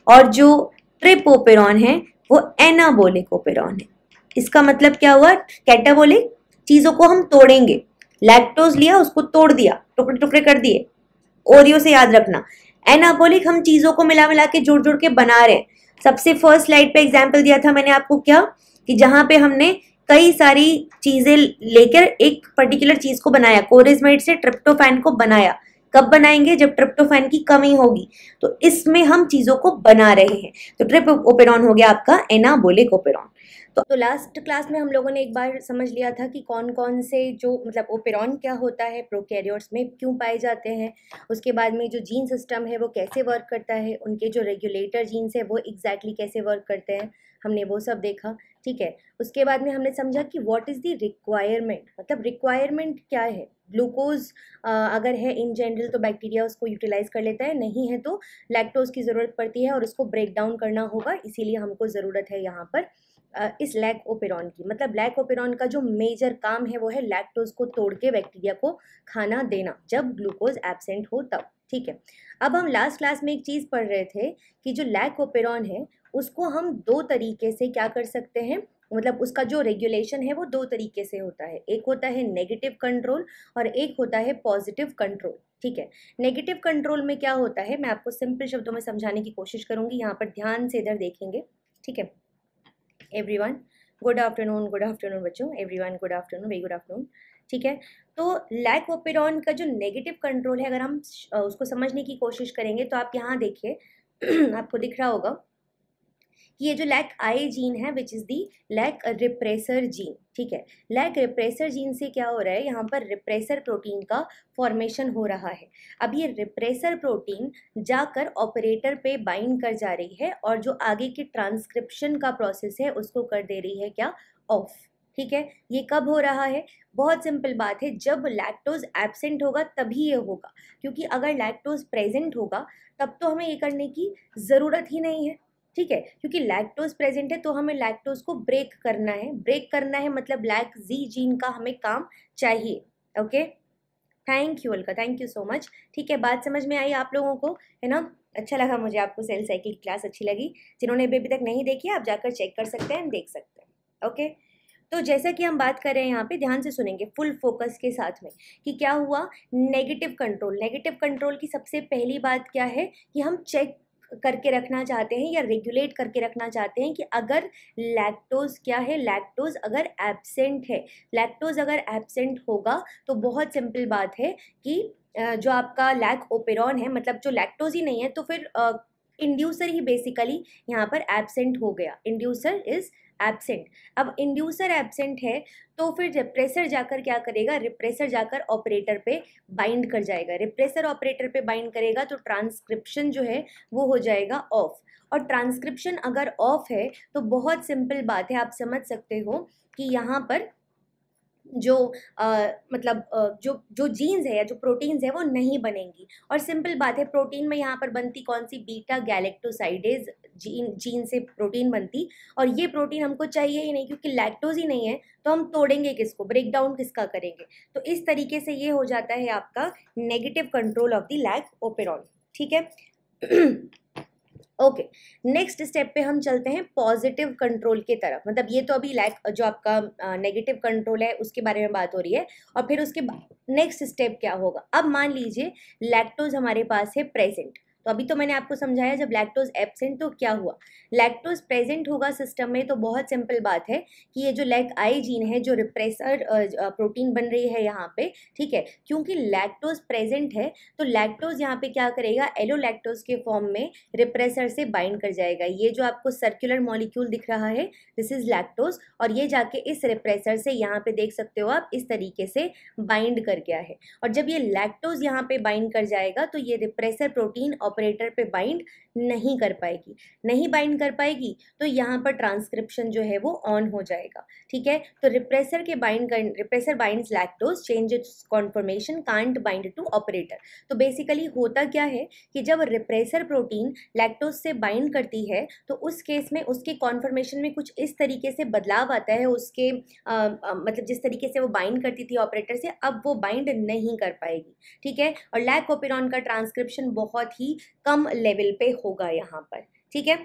और जो ट्रिप ओपेरॉन है वो एनाबोलिक ओपेरॉन है। इसका मतलब क्या हुआ, कैटाबोलिक चीजों को हम तोड़ेंगे, लैक्टोज लिया उसको तोड़ दिया, टुकड़े टुकड़े कर दिए, ओरियो से याद रखना। एनाबोलिक हम चीजों को मिला मिला के जोड़ जोड़ के बना रहे हैं। सबसे फर्स्ट स्लाइड पे एग्जांपल दिया था मैंने आपको क्या, कि जहां पे हमने कई सारी चीजें लेकर एक पर्टिकुलर चीज को बनाया, कोरिजमाइड से ट्रिप्टोफैन को बनाया। कब बनाएंगे, जब ट्रिप्टोफैन की कमी होगी, तो इसमें हम चीजों को बना रहे हैं। तो ट्रिप ओपेरॉन हो गया आपका एनाबोलिक ओपेरॉन। तो लास्ट क्लास में हम लोगों ने एक बार समझ लिया था कि कौन कौन से जो मतलब ओपेरॉन क्या होता है, प्रोकैरियोट्स में क्यों पाए जाते हैं, उसके बाद में जो जीन सिस्टम है वो कैसे वर्क करता है, उनके जो रेगुलेटर जीन्स है वो एग्जैक्टली कैसे वर्क करते हैं, हमने वो सब देखा, ठीक है। उसके बाद में हमने समझा कि व्हाट इज़ द रिक्वायरमेंट, मतलब रिक्वायरमेंट क्या है। ग्लूकोज अगर है इन जनरल तो बैक्टीरिया उसको यूटिलाइज कर लेता है, नहीं है तो लैक्टोज की ज़रूरत पड़ती है और उसको ब्रेक डाउन करना होगा, इसीलिए हमको ज़रूरत है यहाँ पर इस लैक ओपेरॉन की। मतलब लैक ओपेरॉन का जो मेजर काम है वो है लैक्टोज को तोड़ के बैक्टीरिया को खाना देना, जब ग्लूकोज एब्सेंट हो तब, ठीक है। अब हम लास्ट क्लास में एक चीज़ पढ़ रहे थे कि जो लैक ओपेरॉन है उसको हम 2 तरीके से क्या कर सकते हैं, मतलब उसका जो रेगुलेशन है वो 2 तरीके से होता है। एक होता है नेगेटिव कंट्रोल और एक होता है पॉजिटिव कंट्रोल, ठीक है। नेगेटिव कंट्रोल में क्या होता है, मैं आपको सिंपल शब्दों में समझाने की कोशिश करूंगी, यहाँ पर ध्यान से इधर देखेंगे, ठीक है। एवरीवन गुड आफ्टरनून बच्चों, everyone good afternoon, very good afternoon, ठीक है। तो लैक ओपेरॉन का जो नेगेटिव कंट्रोल है, अगर हम उसको समझने की कोशिश करेंगे तो आप यहाँ देखिए आपको दिख रहा होगा कि ये जो लैक आई जीन है which is the lac repressor gene, ठीक है। लैक रिप्रेसर जीन से क्या हो रहा है, यहाँ पर रिप्रेसर प्रोटीन का फॉर्मेशन हो रहा है। अब ये रिप्रेसर प्रोटीन जाकर ऑपरेटर पे बाइंड कर जा रही है और जो आगे की ट्रांसक्रिप्शन का प्रोसेस है उसको कर दे रही है क्या, ऑफ, ठीक है। ये कब हो रहा है, बहुत सिंपल बात है, जब लैक्टोज एब्सेंट होगा तभी ये होगा, क्योंकि अगर लैक्टोज प्रेजेंट होगा तब तो हमें ये करने की ज़रूरत ही नहीं है, ठीक है, क्योंकि लैक्टोज प्रेजेंट है तो हमें लैक्टोज को ब्रेक करना है, ब्रेक करना है मतलब लैक जी जीन का हमें काम चाहिए, okay. Thank you Alka, thank you so much, ठीक है। बात समझ में आई आप लोगों को, है ना। अच्छा लगा मुझे, आपको सेल साइकिल की क्लास अच्छी लगी। जिन्होंने अभी तक नहीं देखी आप जाकर चेक कर सकते हैं, देख सकते हैं, ओके। तो जैसा कि हम बात कर रहे हैं यहाँ पे, ध्यान से सुनेंगे फुल फोकस के साथ में, कि क्या हुआ, नेगेटिव कंट्रोल। नेगेटिव कंट्रोल की सबसे पहली बात क्या है कि हम चेक करके रखना चाहते हैं या रेगुलेट करके रखना चाहते हैं कि अगर लैक्टोज क्या है, लैक्टोज अगर एब्सेंट है, लैक्टोज अगर एब्सेंट होगा तो बहुत सिंपल बात है कि जो आपका लैक ओपेरॉन है, मतलब जो लैक्टोज ही नहीं है, तो फिर इंड्यूसर ही बेसिकली यहाँ पर एब्सेंट हो गया, इंड्यूसर इज एब्सेंट। अब इंड्यूसर एब्सेंट है तो फिर रिप्रेसर जाकर क्या करेगा, रिप्रेसर जाकर ऑपरेटर पे बाइंड कर जाएगा, रिप्रेसर ऑपरेटर पे बाइंड करेगा तो ट्रांसक्रिप्शन जो है वो हो जाएगा ऑफ। और ट्रांसक्रिप्शन अगर ऑफ है तो बहुत सिंपल बात है, आप समझ सकते हो कि यहाँ पर जो मतलब जो जो जीन्स है या जो प्रोटीन्स है वो नहीं बनेंगी। और सिंपल बात है, प्रोटीन में यहाँ पर बनती कौन सी, बीटा गैलेक्टोसाइडेज जीन से प्रोटीन बनती, और ये प्रोटीन हमको चाहिए ही नहीं क्योंकि लैक्टोज ही नहीं है, तो हम तोड़ेंगे किसको, ब्रेक डाउन किसका करेंगे। तो इस तरीके से ये हो जाता है आपका negative control of the lac operon, ठीक है। ओके, नेक्स्ट स्टेप पे हम चलते हैं पॉजिटिव कंट्रोल के तरफ। मतलब ये तो अभी लैक जो आपका नेगेटिव कंट्रोल है उसके बारे में बात हो रही है, और फिर उसके नेक्स्ट स्टेप क्या होगा। अब मान लीजिए लैक्टोज हमारे पास है प्रेजेंट, तो अभी तो मैंने आपको समझाया जब लैक्टोज एब्सेंट तो क्या हुआ, लैक्टोज प्रेजेंट होगा सिस्टम में, तो बहुत सिंपल बात है कि ये जो LAC-I जीन है जो रिप्रेसर प्रोटीन बन रही है यहाँ पे, ठीक है, क्योंकि लैक्टोज प्रेजेंट है तो लैक्टोज यहाँ पे क्या करेगा, एलोलैक्टोज के फॉर्म में रिप्रेसर से बाइंड कर जाएगा। ये जो आपको सर्कुलर मॉलिक्यूल दिख रहा है दिस इज लैक्टोज, और ये जाके इस रिप्रेसर से यहाँ पे देख सकते हो आप इस तरीके से बाइंड कर गया है। और जब ये लैक्टोज यहाँ पे बाइंड कर जाएगा तो ये रिप्रेसर प्रोटीन ऑपरेटर पे बाइंड नहीं कर पाएगी, नहीं बाइंड कर पाएगी तो यहाँ पर ट्रांसक्रिप्शन जो है वो ऑन हो जाएगा, ठीक है। तो repressor binds lactose, change its conformation, can't bind to operator. तो बेसिकली होता क्या है कि जब रिप्रेसर प्रोटीन लैक्टोज से बाइंड करती है तो उस केस में उसके कॉन्फर्मेशन में कुछ इस तरीके से बदलाव आता है, उसके मतलब जिस तरीके से वो बाइंड करती थी ऑपरेटर से अब वो बाइंड नहीं कर पाएगी, ठीक है। और लैकोपेरॉन का ट्रांसक्रिप्शन बहुत ही कम लेवल पे होगा यहाँ पर, ठीक है।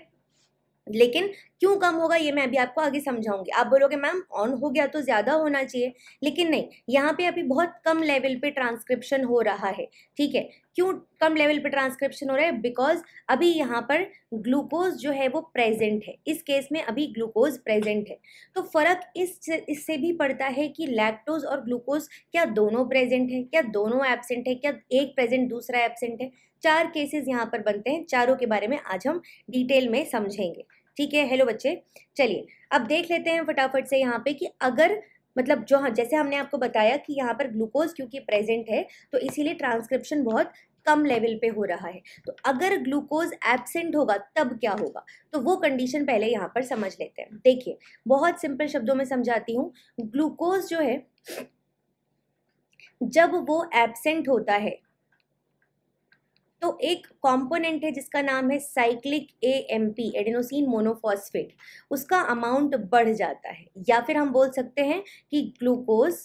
लेकिन क्यों कम होगा ये मैं अभी आपको आगे समझाऊंगी। आप बोलोगे मैम ऑन हो गया तो ज़्यादा होना चाहिए, लेकिन नहीं, यहाँ पे अभी बहुत कम लेवल पे ट्रांसक्रिप्शन हो रहा है, ठीक है। क्यों कम लेवल पे ट्रांसक्रिप्शन हो रहा है, बिकॉज अभी यहाँ पर ग्लूकोज जो है वो प्रेजेंट है, इस केस में अभी ग्लूकोज प्रेजेंट है। तो फर्क इससे भी पड़ता है कि लैक्टोज और ग्लूकोज क्या दोनों प्रेजेंट है, क्या दोनों एब्सेंट है, क्या एक प्रेजेंट दूसरा एब्सेंट है। 4 केसेस यहाँ पर बनते हैं, चारों के बारे में आज हम डिटेल में समझेंगे, ठीक है। हेलो बच्चे, चलिए अब देख लेते हैं फटाफट से यहाँ पे कि अगर मतलब जो हाँ जैसे हमने आपको बताया कि यहाँ पर ग्लूकोज क्योंकि प्रेजेंट है तो इसीलिए ट्रांसक्रिप्शन बहुत कम लेवल पे हो रहा है। तो अगर ग्लूकोज एब्सेंट होगा तब क्या होगा, तो वो कंडीशन पहले यहाँ पर समझ लेते हैं। देखिए बहुत सिंपल शब्दों में समझाती हूँ। ग्लूकोज जो है जब वो एब्सेंट होता है तो एक कंपोनेंट है जिसका नाम है साइक्लिक AMP, एडेनोसिन मोनोफॉस्फेट, उसका अमाउंट बढ़ जाता है। या फिर हम बोल सकते हैं कि glucose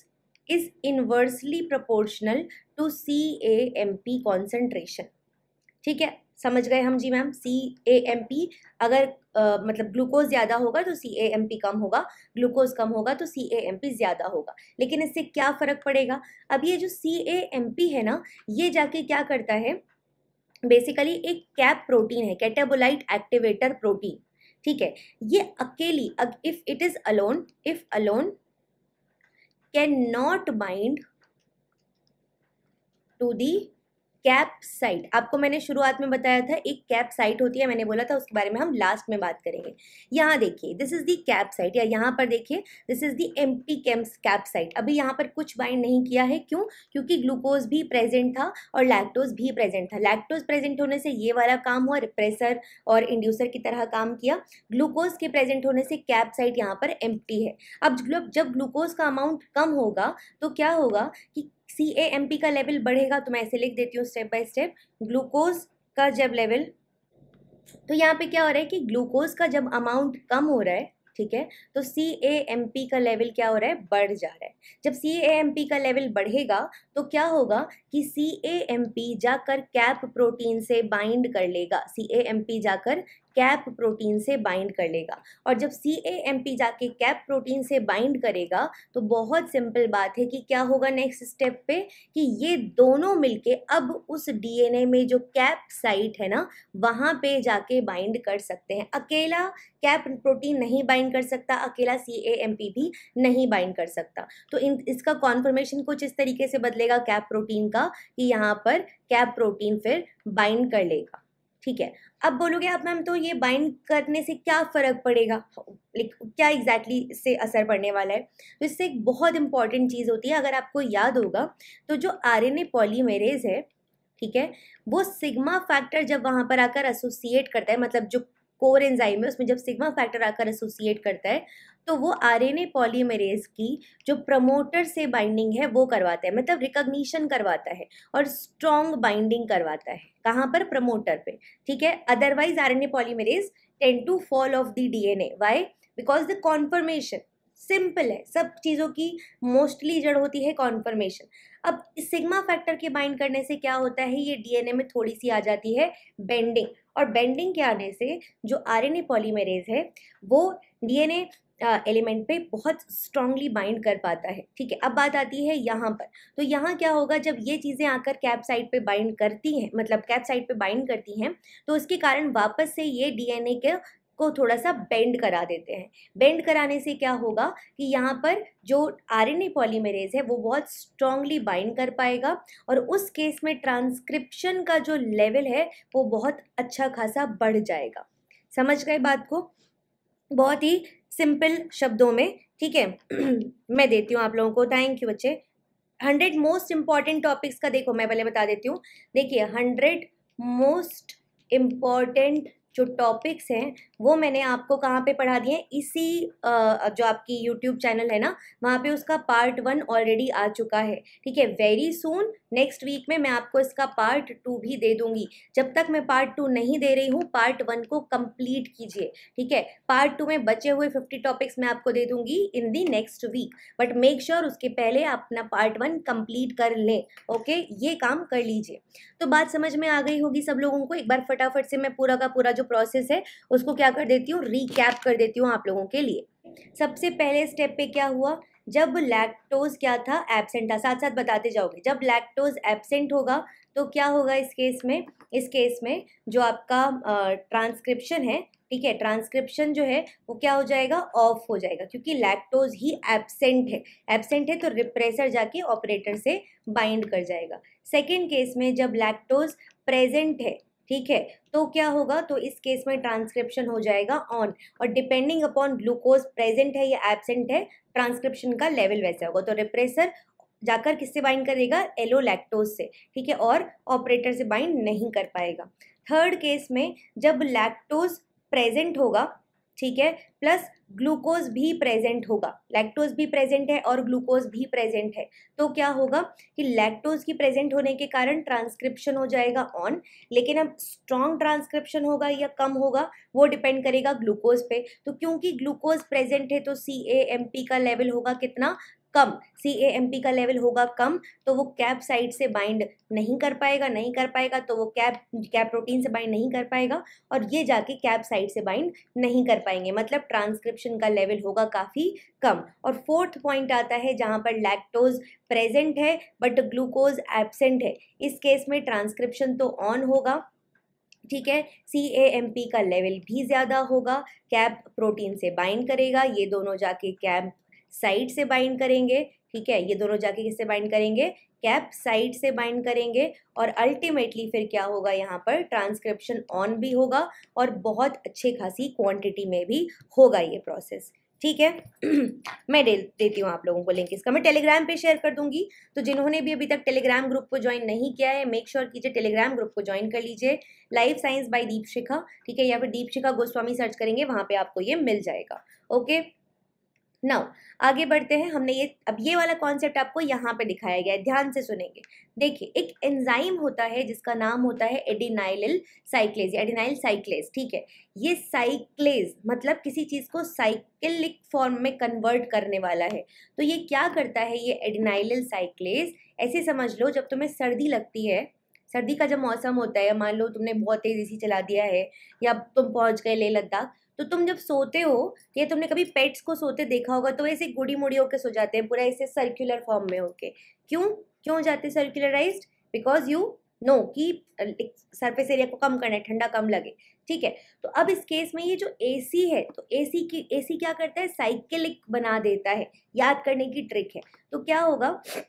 is inversely proportional to CAMP concentration, ठीक है। समझ गए हम जी मैम। CAMP अगर मतलब ग्लूकोज ज़्यादा होगा तो CAMP कम होगा, ग्लूकोज कम होगा तो CAMP ज़्यादा होगा। लेकिन इससे क्या फ़र्क पड़ेगा, अब ये जो CAMP है ना ये जाके क्या करता है, बेसिकली एक कैप प्रोटीन है, कैटाबोलाइट एक्टिवेटर प्रोटीन, ठीक है। ये अकेली if it is alone, if alone can not bind to the cap site. आपको मैंने शुरुआत में बताया था एक कैप साइट होती है, मैंने बोला था उसके बारे में हम लास्ट में बात करेंगे। यहाँ देखिए this is the cap site, या यहाँ पर देखिए this is the empty cap site. अभी यहाँ पर कुछ बाइंड नहीं किया है, क्यों, क्योंकि ग्लूकोज भी प्रेजेंट था और लैक्टोज भी प्रेजेंट था। लैक्टोज प्रेजेंट होने से ये वाला काम हुआ, रिप्रेसर और इंड्यूसर की तरह काम किया। ग्लूकोज के प्रेजेंट होने से कैप साइट यहाँ पर एम्प्टी है। अब जब ग्लूकोज का अमाउंट कम होगा तो क्या होगा कि CAMP का लेवल बढ़ेगा। तो मैं ऐसे लिख देती हूँ स्टेप बाय स्टेप, ग्लूकोज का जब लेवल, तो यहाँ पे क्या हो रहा है कि ग्लूकोज का जब अमाउंट कम हो रहा है, ठीक है, तो CAMP का लेवल क्या हो रहा है, बढ़ जा रहा है। जब CAMP का लेवल बढ़ेगा तो क्या होगा कि CAMP जाकर कैप प्रोटीन से बाइंड कर लेगा, CAMP जाकर कैप प्रोटीन से बाइंड कर लेगा। और जब CAMP जाके कैप प्रोटीन से बाइंड करेगा तो बहुत सिंपल बात है कि क्या होगा नेक्स्ट स्टेप पे, कि ये दोनों मिलके अब उस DNA में जो कैप साइट है ना वहाँ पे जाके बाइंड कर सकते हैं। अकेला कैप प्रोटीन नहीं बाइंड कर सकता, अकेला CAMP भी नहीं बाइंड कर सकता। तो इसका कॉन्फर्मेशन कुछ इस तरीके से बदलेगा कैप प्रोटीन का कि यहाँ पर कैप प्रोटीन फिर बाइंड कर लेगा, ठीक है। अब बोलोगे आप मैम तो ये बाइंड करने से क्या फ़र्क पड़ेगा, क्या एग्जैक्टली इससे असर पड़ने वाला है। तो इससे एक बहुत इंपॉर्टेंट चीज़ होती है, अगर आपको याद होगा तो जो RNA पॉलीमरेज है, ठीक है, वो सिग्मा फैक्टर जब वहाँ पर आकर एसोसिएट करता है, मतलब जो कोर एंजाइम है उसमें जब सिग्मा फैक्टर आकर एसोसिएट करता है तो वो RNA पॉलीमरेज की जो प्रमोटर से बाइंडिंग है वो करवाता है, मतलब रिकॉग्निशन करवाता है और स्ट्रॉन्ग बाइंडिंग करवाता है। कहाँ पर, प्रमोटर पे, ठीक है। Otherwise RNA polymerase tend to fall off the DNA, why, because the conformation, simple है, सब चीज़ों की मोस्टली जड़ होती है कॉन्फर्मेशन। अब सिग्मा फैक्टर के बाइंड करने से क्या होता है, ये DNA में थोड़ी सी आ जाती है बेंडिंग, और बेंडिंग के आने से जो RNA पॉलीमरेज है वो DNA एलिमेंट पे बहुत स्ट्रांगली बाइंड कर पाता है। ठीक है, अब बात आती है यहाँ पर। तो यहाँ क्या होगा, जब ये चीज़ें आकर कैप साइट पे बाइंड करती हैं, मतलब कैप साइट पे बाइंड करती हैं, तो उसके कारण वापस से ये डीएनए के को थोड़ा सा बेंड करा देते हैं। बेंड कराने से क्या होगा कि यहाँ पर जो आरएनए पॉलीमरेज है वो बहुत स्ट्रांगली बाइंड कर पाएगा, और उस केस में ट्रांसक्रिप्शन का जो लेवल है वो बहुत अच्छा खासा बढ़ जाएगा। समझ गए बात को? बहुत ही सिंपल शब्दों में। ठीक है मैं देती हूँ आप लोगों को। थैंक यू बच्चे। 100 मोस्ट इम्पॉर्टेंट टॉपिक्स का देखो, मैं पहले बता देती हूँ। देखिए 100 मोस्ट इम्पॉर्टेंट जो टॉपिक्स हैं वो मैंने आपको कहाँ पे पढ़ा दिए हैं, इसी जो आपकी यूट्यूब चैनल है ना, वहाँ पे उसका पार्ट 1 ऑलरेडी आ चुका है। ठीक है, वेरी सून नेक्स्ट वीक में मैं आपको इसका पार्ट 2 भी दे दूंगी। जब तक मैं पार्ट 2 नहीं दे रही हूँ, पार्ट 1 को कंप्लीट कीजिए। ठीक है, पार्ट 2 में बचे हुए 50 टॉपिक्स मैं आपको दे दूंगी in the next week, but make sure उसके पहले आप अपना पार्ट 1 कंप्लीट कर लें। ओके, ये काम कर लीजिए। तो बात समझ में आ गई होगी सब लोगों को। एक बार फटाफट से मैं पूरा का पूरा जो प्रोसेस है उसको क्या कर देती हूँ, रिकैप कर देती हूँ आप लोगों के लिए। सबसे पहले स्टेप पे क्या हुआ, जब लैक्टोज क्या था, एब्सेंट था। साथ साथ बताते जाओगे। जब लैक्टोज एब्सेंट होगा तो क्या होगा इस केस में, इस केस में जो आपका ट्रांसक्रिप्शन है, ठीक है, ट्रांसक्रिप्शन जो है वो क्या हो जाएगा, ऑफ हो जाएगा, क्योंकि लैक्टोज ही एब्सेंट है। एब्सेंट है तो रिप्रेसर जाके ऑपरेटर से बाइंड कर जाएगा। सेकेंड केस में जब लैक्टोज प्रेजेंट है, ठीक है, तो क्या होगा, तो इस केस में ट्रांसक्रिप्शन हो जाएगा ऑन, और डिपेंडिंग अपॉन ग्लूकोज प्रेजेंट है या एब्सेंट है, ट्रांसक्रिप्शन का लेवल वैसा होगा। तो रिप्रेसर जाकर किससे बाइंड करेगा, एलो लैक्टोज से। ठीक है, और ऑपरेटर से बाइंड नहीं कर पाएगा। थर्ड केस में जब लैक्टोज प्रेजेंट होगा, ठीक है, प्लस ग्लूकोज भी प्रेजेंट होगा, लैक्टोज भी प्रेजेंट है और ग्लूकोज भी प्रेजेंट है, तो क्या होगा कि लैक्टोज की प्रेजेंट होने के कारण ट्रांसक्रिप्शन हो जाएगा ऑन। लेकिन अब स्ट्रॉन्ग ट्रांसक्रिप्शन होगा या कम होगा वो डिपेंड करेगा ग्लूकोज पे। तो क्योंकि ग्लूकोज प्रेजेंट है तो CAMP का लेवल होगा कितना, कम। CAMP का लेवल होगा कम, तो वो कैप साइट से बाइंड नहीं कर पाएगा, नहीं कर पाएगा तो वो कैप प्रोटीन से बाइंड नहीं कर पाएगा, और ये जाके कैप साइट से बाइंड नहीं कर पाएंगे, मतलब ट्रांसक्रिप्शन का लेवल होगा काफ़ी कम। और फोर्थ पॉइंट आता है जहाँ पर लैक्टोज प्रेजेंट है बट ग्लूकोज एब्सेंट है, इस केस में ट्रांसक्रिप्शन तो ऑन होगा, ठीक है, CAMP का लेवल भी ज़्यादा होगा, कैप प्रोटीन से बाइंड करेगा, ये दोनों जाके कैप साइट से बाइंड करेंगे। ठीक है, ये दोनों जाके किससे बाइंड करेंगे, कैप साइट से बाइंड करेंगे, और अल्टीमेटली फिर क्या होगा, यहाँ पर ट्रांसक्रिप्शन ऑन भी होगा और बहुत अच्छे खासी क्वांटिटी में भी होगा ये प्रोसेस। ठीक है मैं देती हूँ आप लोगों को लिंक इसका, मैं टेलीग्राम पे शेयर कर दूंगी। तो जिन्होंने भी अभी तक टेलीग्राम ग्रुप को ज्वाइन नहीं किया है, मेक श्योर कीजिए टेलीग्राम ग्रुप को ज्वाइन कर लीजिए। लाइफ साइंस बाय दीपशिखा, ठीक है, या फिर दीपशिखा गोस्वामी सर्च करेंगे, वहाँ पे आपको ये मिल जाएगा। ओके, नाउ आगे बढ़ते हैं। हमने अब ये वाला कॉन्सेप्ट आपको यहाँ पे दिखाया गया है, ध्यान से सुनेंगे। देखिए, एक एंजाइम होता है जिसका नाम होता है एडिनाइलिल साइक्लेज, एडिनाइल साइक्लेज। ठीक है, ये साइक्लेज मतलब किसी चीज़ को साइक्लिक फॉर्म में कन्वर्ट करने वाला है। तो ये क्या करता है, ये एडिनाइलिल साइक्लेज, ऐसे समझ लो जब तुम्हें सर्दी लगती है, सर्दी का जब मौसम होता है, मान लो तुमने बहुत तेज एसी चला दिया है या तुम पहुँच गए लेह लद्दाख, तो तुम जब सोते हो, या तुमने कभी पेट्स को सोते देखा होगा, तो ऐसे गुड़ी मुड़ी होके सो जाते हैं, पूरा ऐसे सर्कुलर फॉर्म में होके। क्यों क्यों जाते सर्कुलराइज्ड, बिकॉज यू नो कि सरफेस एरिया को कम करना है, ठंडा कम लगे। ठीक है, तो अब इस केस में ये जो AC है, तो AC क्या करता है, साइकिलिक बना देता है। याद करने की ट्रिक है। तो क्या होगा कि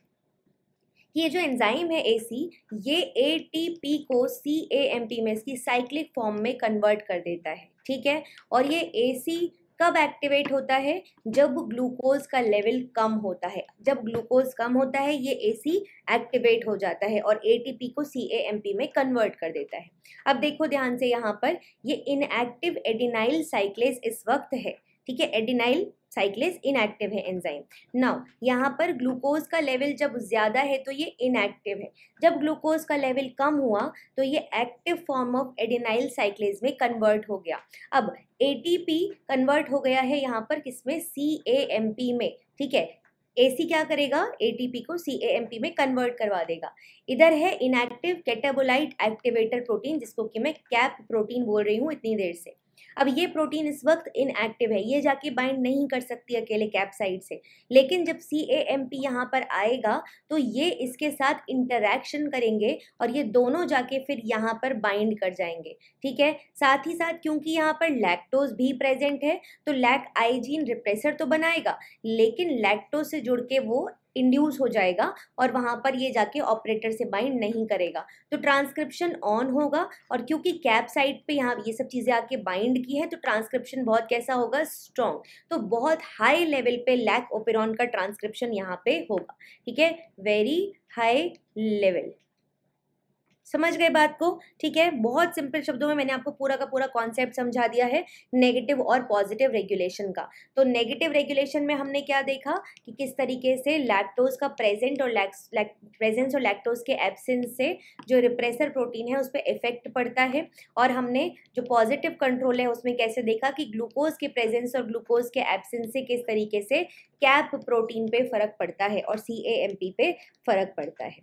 ये जो एंजाइम है AC, ये ATP को CAMP में, इसकी साइक्लिक फॉर्म में कन्वर्ट कर देता है। ठीक है, और ये AC कब एक्टिवेट होता है, जब ग्लूकोज का लेवल कम होता है। जब ग्लूकोज कम होता है ये AC एक्टिवेट हो जाता है और ATP को CAMP में कन्वर्ट कर देता है। अब देखो ध्यान से, यहाँ पर ये इनएक्टिव एडिनाइल साइक्लेज इस वक्त है। ठीक है, एडिनाइल साइक्लेज इनएक्टिव है एंजाइम। नाउ यहाँ पर ग्लूकोज का लेवल जब ज़्यादा है तो ये इनएक्टिव है, जब ग्लूकोज का लेवल कम हुआ तो ये एक्टिव फॉर्म ऑफ एडिनाइल साइक्लेज में कन्वर्ट हो गया। अब ATP कन्वर्ट हो गया है यहाँ पर किसमें, CAMP में। ठीक है, AC क्या करेगा, ATP को CAMP में कन्वर्ट करवा देगा। इधर है इनएक्टिव कैटाबोलाइट एक्टिवेटर प्रोटीन, जिसको कि मैं कैप प्रोटीन बोल रही हूँ इतनी देर से। अब ये प्रोटीन इस वक्त इनएक्टिव है, ये जाके बाइंड नहीं कर सकती अकेले कैप्साइड से, लेकिन जब CAMP यहाँ पर आएगा तो ये इसके साथ इंटरैक्शन करेंगे और ये दोनों जाके फिर यहाँ पर बाइंड कर जाएंगे, ठीक है। साथ ही साथ क्योंकि यहाँ पर लैक्टोज भी प्रेजेंट है तो लैक आइजीन रिप्रेसर तो बनाएगा, लेकिन लैक्टोज से जुड़ के वो इंड्यूस हो जाएगा और वहाँ पर ये जाके ऑपरेटर से बाइंड नहीं करेगा, तो ट्रांसक्रिप्शन ऑन होगा। और क्योंकि कैप साइट पे यहाँ ये सब चीज़ें आके बाइंड की है तो ट्रांसक्रिप्शन बहुत कैसा होगा, स्ट्रॉन्ग, तो बहुत हाई लेवल पे लैक ओपेरॉन का ट्रांसक्रिप्शन यहाँ पे होगा, ठीक है, वेरी हाई लेवल। समझ गए बात को, ठीक है। बहुत सिंपल शब्दों में मैंने आपको पूरा का पूरा कॉन्सेप्ट समझा दिया है नेगेटिव और पॉजिटिव रेगुलेशन का। तो नेगेटिव रेगुलेशन में हमने क्या देखा कि किस तरीके से लैक्टोज का प्रेजेंस और लैक्टोज के एब्सेंस से जो रिप्रेसर प्रोटीन है उस पर इफेक्ट पड़ता है। और हमने जो पॉजिटिव कंट्रोल है उसमें कैसे देखा कि ग्लूकोज के प्रेजेंस और ग्लूकोज के एब्सेंस से किस तरीके से कैप प्रोटीन पे फर्क पड़ता है और CAMP पे फर्क पड़ता है,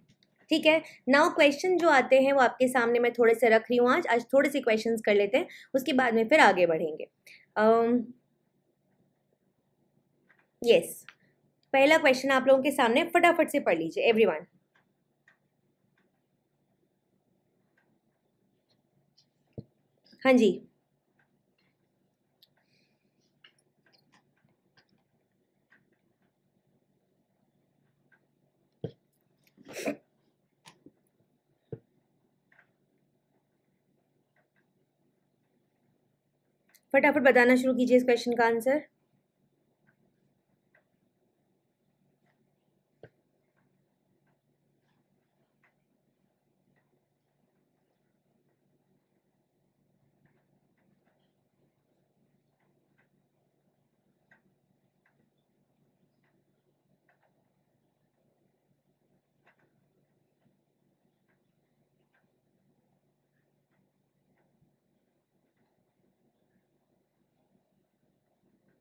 ठीक है। नाउ क्वेश्चन जो आते हैं वो आपके सामने मैं थोड़े से रख रही हूँ, आज थोड़े से क्वेश्चंस कर लेते हैं, उसके बाद में फिर आगे बढ़ेंगे। यस, पहला क्वेश्चन आप लोगों के सामने, फटाफट से पढ़ लीजिए एवरीवन। हाँ जी, फटाफट बताना शुरू कीजिए इस क्वेश्चन का आंसर।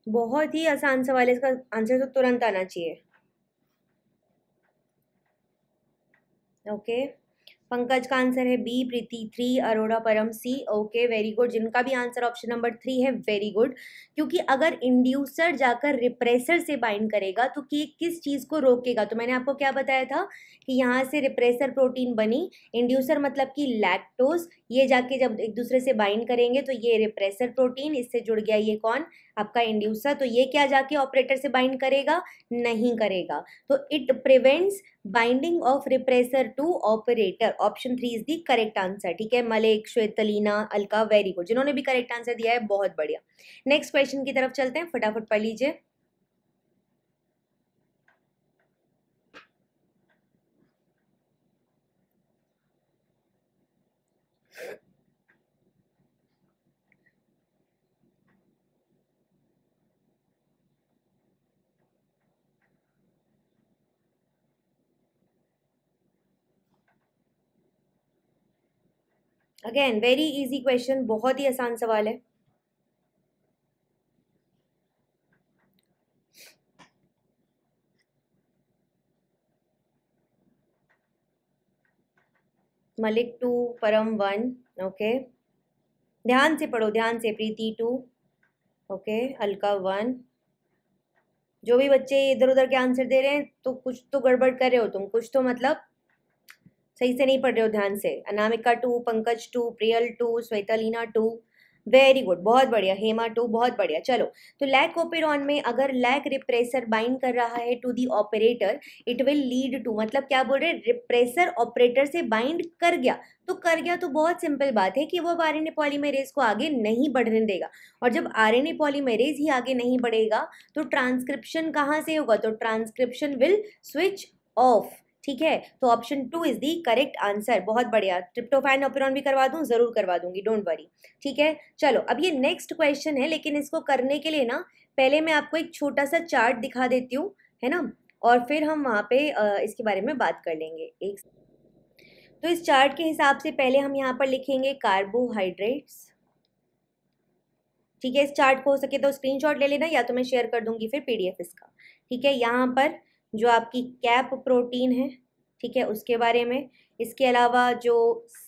बहुत ही आसान सवाल है, इसका आंसर तो तुरंत आना चाहिए। ओके, पंकज का आंसर है बी, प्रीति 3, अरोड़ा परम C। Okay, very good. जिनका भी आंसर ऑप्शन नंबर 3 है, वेरी गुड। क्योंकि अगर इंड्यूसर जाकर रिप्रेसर से बाइंड करेगा तो कि किस चीज़ को रोकेगा, तो मैंने आपको क्या बताया था कि यहाँ से रिप्रेसर प्रोटीन बनी, इंड्यूसर मतलब कि लैक्टोज, ये जाके जब एक दूसरे से बाइंड करेंगे तो ये रिप्रेसर प्रोटीन, इससे जुड़ गया ये कौन, आपका इंड्यूसर, तो ये क्या जाके ऑपरेटर से बाइंड करेगा, नहीं करेगा, तो it prevents binding of repressor to operator. Option 3 is the correct answer, ठीक है। Malik, Shwetalina, Alka, very good. जिन्होंने भी करेक्ट आंसर दिया है बहुत बढ़िया। नेक्स्ट क्वेश्चन की तरफ चलते हैं, फटाफट पढ़ लीजिए। अगेन वेरी इजी क्वेश्चन, बहुत ही आसान सवाल है। मलिक 2, परम 1, ओके, ध्यान से पढ़ो, ध्यान से। प्रीति 2, ओके, अलका 1। जो भी बच्चे इधर उधर के आंसर दे रहे हैं तो कुछ तो गड़बड़ कर रहे हो तुम, कुछ तो मतलब सही से नहीं पढ़ रहे हो ध्यान से। अनामिका 2, पंकज 2, प्रियल 2, श्वेतालीना 2, वेरी गुड, बहुत बढ़िया। हेमा 2, बहुत बढ़िया। चलो, तो लैक ओपेरॉन में अगर लैक रिप्रेसर बाइंड कर रहा है to the operator, it will lead to, मतलब क्या बोल रहे, रिप्रेसर ऑपरेटर से बाइंड कर गया तो कर गया, तो बहुत सिंपल बात है कि वो RNA पॉलीमरेज को आगे नहीं बढ़ने देगा। और जब RNA पॉलीमरेज ही आगे नहीं बढ़ेगा तो ट्रांसक्रिप्शन कहाँ से होगा, तो ट्रांसक्रिप्शन विल स्विच ऑफ, ठीक है। तो option 2 is the correct answer, बहुत बढ़िया। ट्रिप्टोफैन ऑपेरॉन भी करवा दूं, जरूर करवा दूंगी, डोंट वरी, ठीक है। चलो, अब ये नेक्स्ट क्वेश्चन है, लेकिन इसको करने के लिए ना पहले मैं आपको एक छोटा सा चार्ट दिखा देती हूँ, है ना, और फिर हम वहाँ पे इसके बारे में बात कर लेंगे। एक तो इस चार्ट के हिसाब से पहले हम यहाँ पर लिखेंगे कार्बोहाइड्रेट्स, ठीक है। इस चार्ट को हो सके तो स्क्रीनशॉट ले लेना, या तो मैं शेयर कर दूंगी फिर PDF इसका, ठीक है। यहाँ पर जो आपकी कैप प्रोटीन है, ठीक है, उसके बारे में, इसके अलावा जो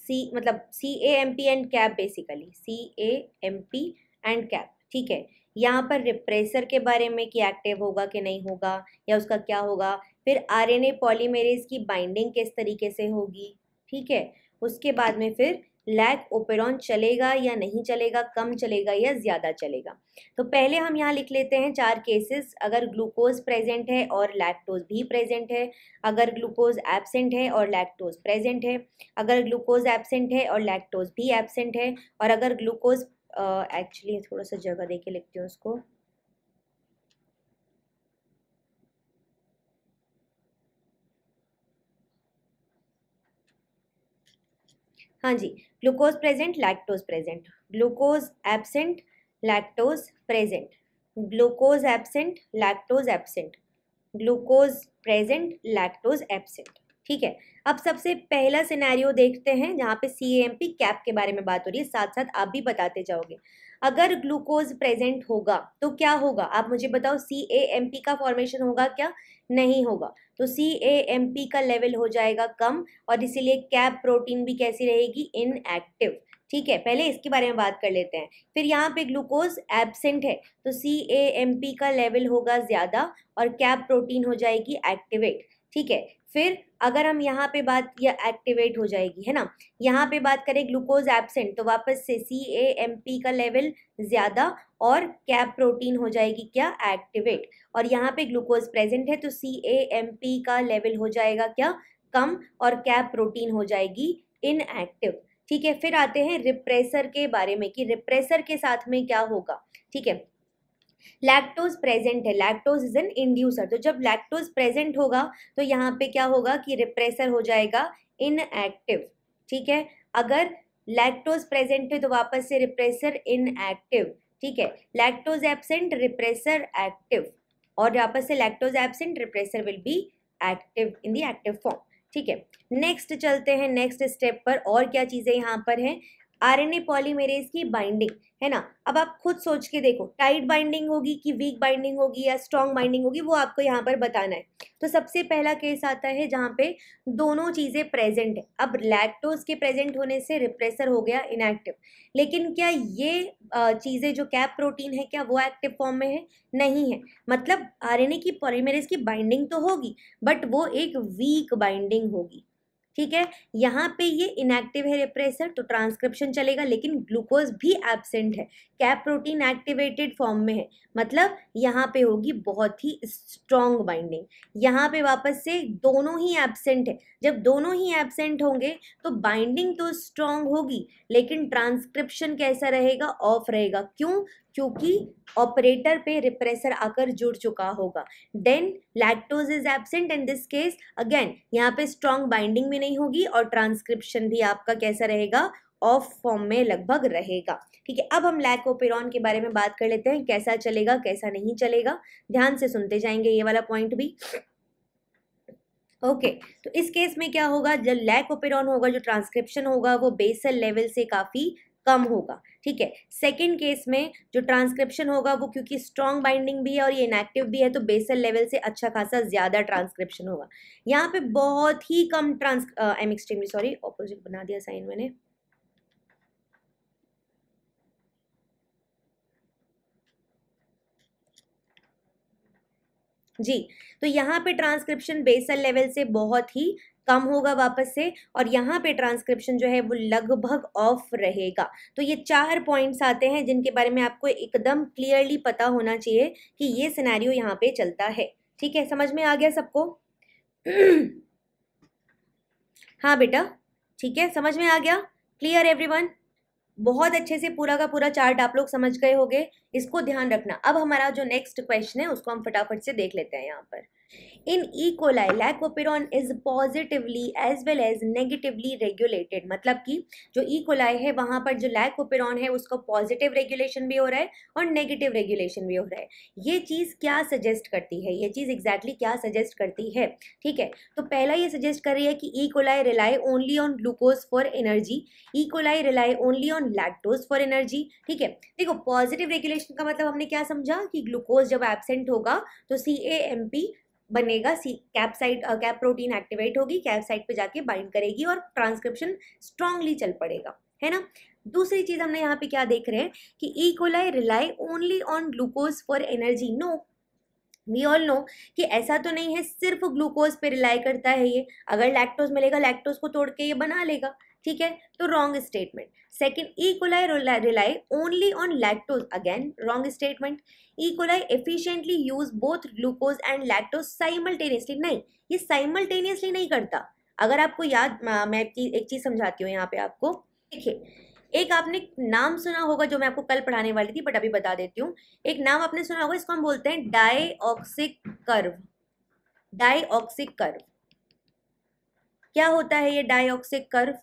मतलब CAMP and cap, basically CAMP and cap, ठीक है। यहाँ पर रिप्रेसर के बारे में कि एक्टिव होगा कि नहीं होगा या उसका क्या होगा, फिर आरएनए पॉलीमेरेज की बाइंडिंग किस तरीके से होगी, ठीक है। उसके बाद में फिर लैक ओपेरॉन चलेगा या नहीं चलेगा, कम चलेगा या ज़्यादा चलेगा। तो पहले हम यहाँ लिख लेते हैं 4 केसेस, अगर ग्लूकोज प्रेजेंट है और लैक्टोज भी प्रेजेंट है, अगर ग्लूकोज एब्सेंट है और लैक्टोज प्रेजेंट है, अगर ग्लूकोज एब्सेंट है और लैक्टोज भी एब्सेंट है, और अगर ग्लूकोज एक्चुअली थोड़ा सा जगह दे के लिखती हूँ उसको, हाँ जी, glucose present lactose present, glucose absent lactose present, glucose absent lactose absent, glucose present lactose absent, ठीक है। अब सबसे पहला सिनेरियो देखते हैं जहाँ पे CAMP कैप के बारे में बात हो रही है, साथ साथ आप भी बताते जाओगे। अगर ग्लूकोज प्रेजेंट होगा तो क्या होगा, आप मुझे बताओ, CAMP का फॉर्मेशन होगा क्या, नहीं होगा। तो CAMP का लेवल हो जाएगा कम और इसीलिए कैप प्रोटीन भी कैसी रहेगी, इनएक्टिव, ठीक है। पहले इसके बारे में बात कर लेते हैं। फिर यहाँ पे ग्लूकोज एब्सेंट है तो CAMP का लेवल होगा ज़्यादा और कैप प्रोटीन हो जाएगी एक्टिवेट, ठीक है। फिर अगर हम यहाँ पे बात, या एक्टिवेट हो जाएगी, है ना। यहाँ पे बात करें ग्लूकोज एब्सेंट तो वापस से CAMP का लेवल ज़्यादा और कैप प्रोटीन हो जाएगी क्या, एक्टिवेट। और यहाँ पे ग्लूकोज प्रेजेंट है तो CAMP का लेवल हो जाएगा क्या, कम, और कैप प्रोटीन हो जाएगी इनएक्टिव, ठीक है। फिर आते हैं रिप्रेसर के बारे में कि रिप्रेसर के साथ में क्या होगा, ठीक है। लैक्टोज प्रेजेंट है, लैक्टोज इज एन इंड्यूसर, तो जब लैक्टोज प्रेजेंट होगा तो यहाँ पे क्या होगा कि रिप्रेसर हो जाएगा इनएक्टिव, ठीक है। अगर लैक्टोज प्रेजेंट है तो वापस से रिप्रेसर इनएक्टिव, ठीक है। लैक्टोज एब्सेंट रिप्रेसर एक्टिव, और वापस से lactose absent repressor will be active in the active form, ठीक है। नेक्स्ट चलते हैं नेक्स्ट स्टेप पर, और क्या चीज़ें यहाँ पर हैं, आरएनए पॉलीमेरेज की बाइंडिंग, है ना। अब आप खुद सोच के देखो, टाइट बाइंडिंग होगी कि वीक बाइंडिंग होगी या स्ट्रॉन्ग बाइंडिंग होगी, वो आपको यहाँ पर बताना है। तो सबसे पहला केस आता है जहाँ पे दोनों चीज़ें प्रेजेंट है। अब लैक्टोज के प्रेजेंट होने से रिप्रेसर हो गया इनएक्टिव, लेकिन क्या ये चीज़ें जो कैप प्रोटीन है क्या वो एक्टिव फॉर्म में है, नहीं है। मतलब आरएनए की पॉलीमेरेज की बाइंडिंग तो होगी बट वो एक वीक बाइंडिंग होगी, ठीक है। यहाँ पे ये इनएक्टिव है रिप्रेसर तो ट्रांसक्रिप्शन चलेगा, लेकिन ग्लूकोज भी एब्सेंट है, कैप प्रोटीन एक्टिवेटेड फॉर्म में है, मतलब यहाँ पे होगी बहुत ही स्ट्रॉन्ग बाइंडिंग। यहाँ पे वापस से दोनों ही एब्सेंट है, जब दोनों ही एब्सेंट होंगे तो बाइंडिंग तो स्ट्रॉन्ग होगी लेकिन ट्रांसक्रिप्शन कैसा रहेगा, ऑफ रहेगा। क्यों, क्योंकि ऑपरेटर पे रिप्रेसर आकर जुड़ चुका होगा। Then lactose is absent in this case, again यहाँ पे स्ट्रॉन्ग बाइंडिंग भी नहीं होगी और ट्रांसक्रिप्शन भी आपका कैसा रहेगा, ऑफ फॉर्म में लगभग रहेगा, ठीक है। अब हम लैकोपेरॉन के बारे में बात कर लेते हैं, कैसा चलेगा कैसा नहीं चलेगा, ध्यान से सुनते जाएंगे ये वाला पॉइंट भी। ओके तो इस केस में क्या होगा, जब लैकोपेरॉन होगा जो ट्रांसक्रिप्शन होगा वो बेसल लेवल से काफ़ी कम होगा, ठीक है। सेकेंड केस में जो ट्रांसक्रिप्शन होगा वो क्योंकि स्ट्रॉन्ग बाइंडिंग भी है और ये इनएक्टिव भी है तो बेसल लेवल से अच्छा खासा ज़्यादा ट्रांसक्रिप्शन होगा। यहाँ पे बहुत ही कम I am extremely sorry, opposite बना दिया साइन मैंने, जी। तो यहाँ पे ट्रांसक्रिप्शन बेसल लेवल से बहुत ही कम होगा वापस से, और यहाँ पे ट्रांसक्रिप्शन जो है वो लगभग ऑफ रहेगा। तो ये 4 पॉइंट्स आते हैं जिनके बारे में आपको एकदम क्लियरली पता होना चाहिए कि ये सिनेरियो यहाँ पे चलता है, ठीक है। समझ में आ गया सबको? हाँ बेटा, ठीक है, समझ में आ गया, क्लियर एवरीवन? बहुत अच्छे से पूरा का पूरा चार्ट आप लोग समझ गए होंगे, इसको ध्यान रखना। अब हमारा जो नेक्स्ट क्वेश्चन है उसको हम फटाफट से देख लेते हैं यहाँ पर। In E coli lac operon is positively as well as negatively regulated, मतलब कि जो ई कोलाई है वहाँ पर जो लैकोपेरॉन है उसका पॉजिटिव रेगुलेशन भी हो रहा है और नेगेटिव रेगुलेशन भी हो रहा है। ये चीज़ क्या सजेस्ट करती है, ये चीज़ एग्जैक्टली क्या सजेस्ट करती है, ठीक है। तो पहला ये सजेस्ट कर रही है कि E coli rely only on glucose for energy, E coli rely only on lactose for energy, ठीक है। देखो पॉजिटिव रेगुलेशन का मतलब हमने क्या समझा कि ग्लूकोज जब एब्सेंट होगा तो CAMP बनेगा, cap site cap protein activate होगी, कैप साइट पे जाके बाइंड करेगी और ट्रांसक्रिप्शन स्ट्रांगली चल पड़ेगा, है ना। दूसरी चीज हमने यहाँ पे क्या देख रहे हैं कि E coli rely only on glucose for energy. No, we all know कि ऐसा तो नहीं है सिर्फ ग्लूकोज पे रिलाई करता है ये। अगर लैक्टोज मिलेगा, लैक्टोज को तोड़ के ये बना लेगा, ठीक है, तो wrong statement. Second, E coli rely only on lactose, again wrong statement. E coli efficiently use both glucose and lactose simultaneously, नहीं, ये साइमल्टेनियसली नहीं करता। अगर आपको याद, मैं एक चीज समझाती हूँ यहाँ पे आपको। देखिए, एक आपने नाम सुना होगा जो मैं आपको कल पढ़ाने वाली थी, बट अभी बता देती हूँ। एक नाम आपने सुना होगा, इसको हम बोलते हैं डाईऑक्सिक कर्व। डाईऑक्सिक कर्व क्या होता है ये डाईऑक्सिक कर्व?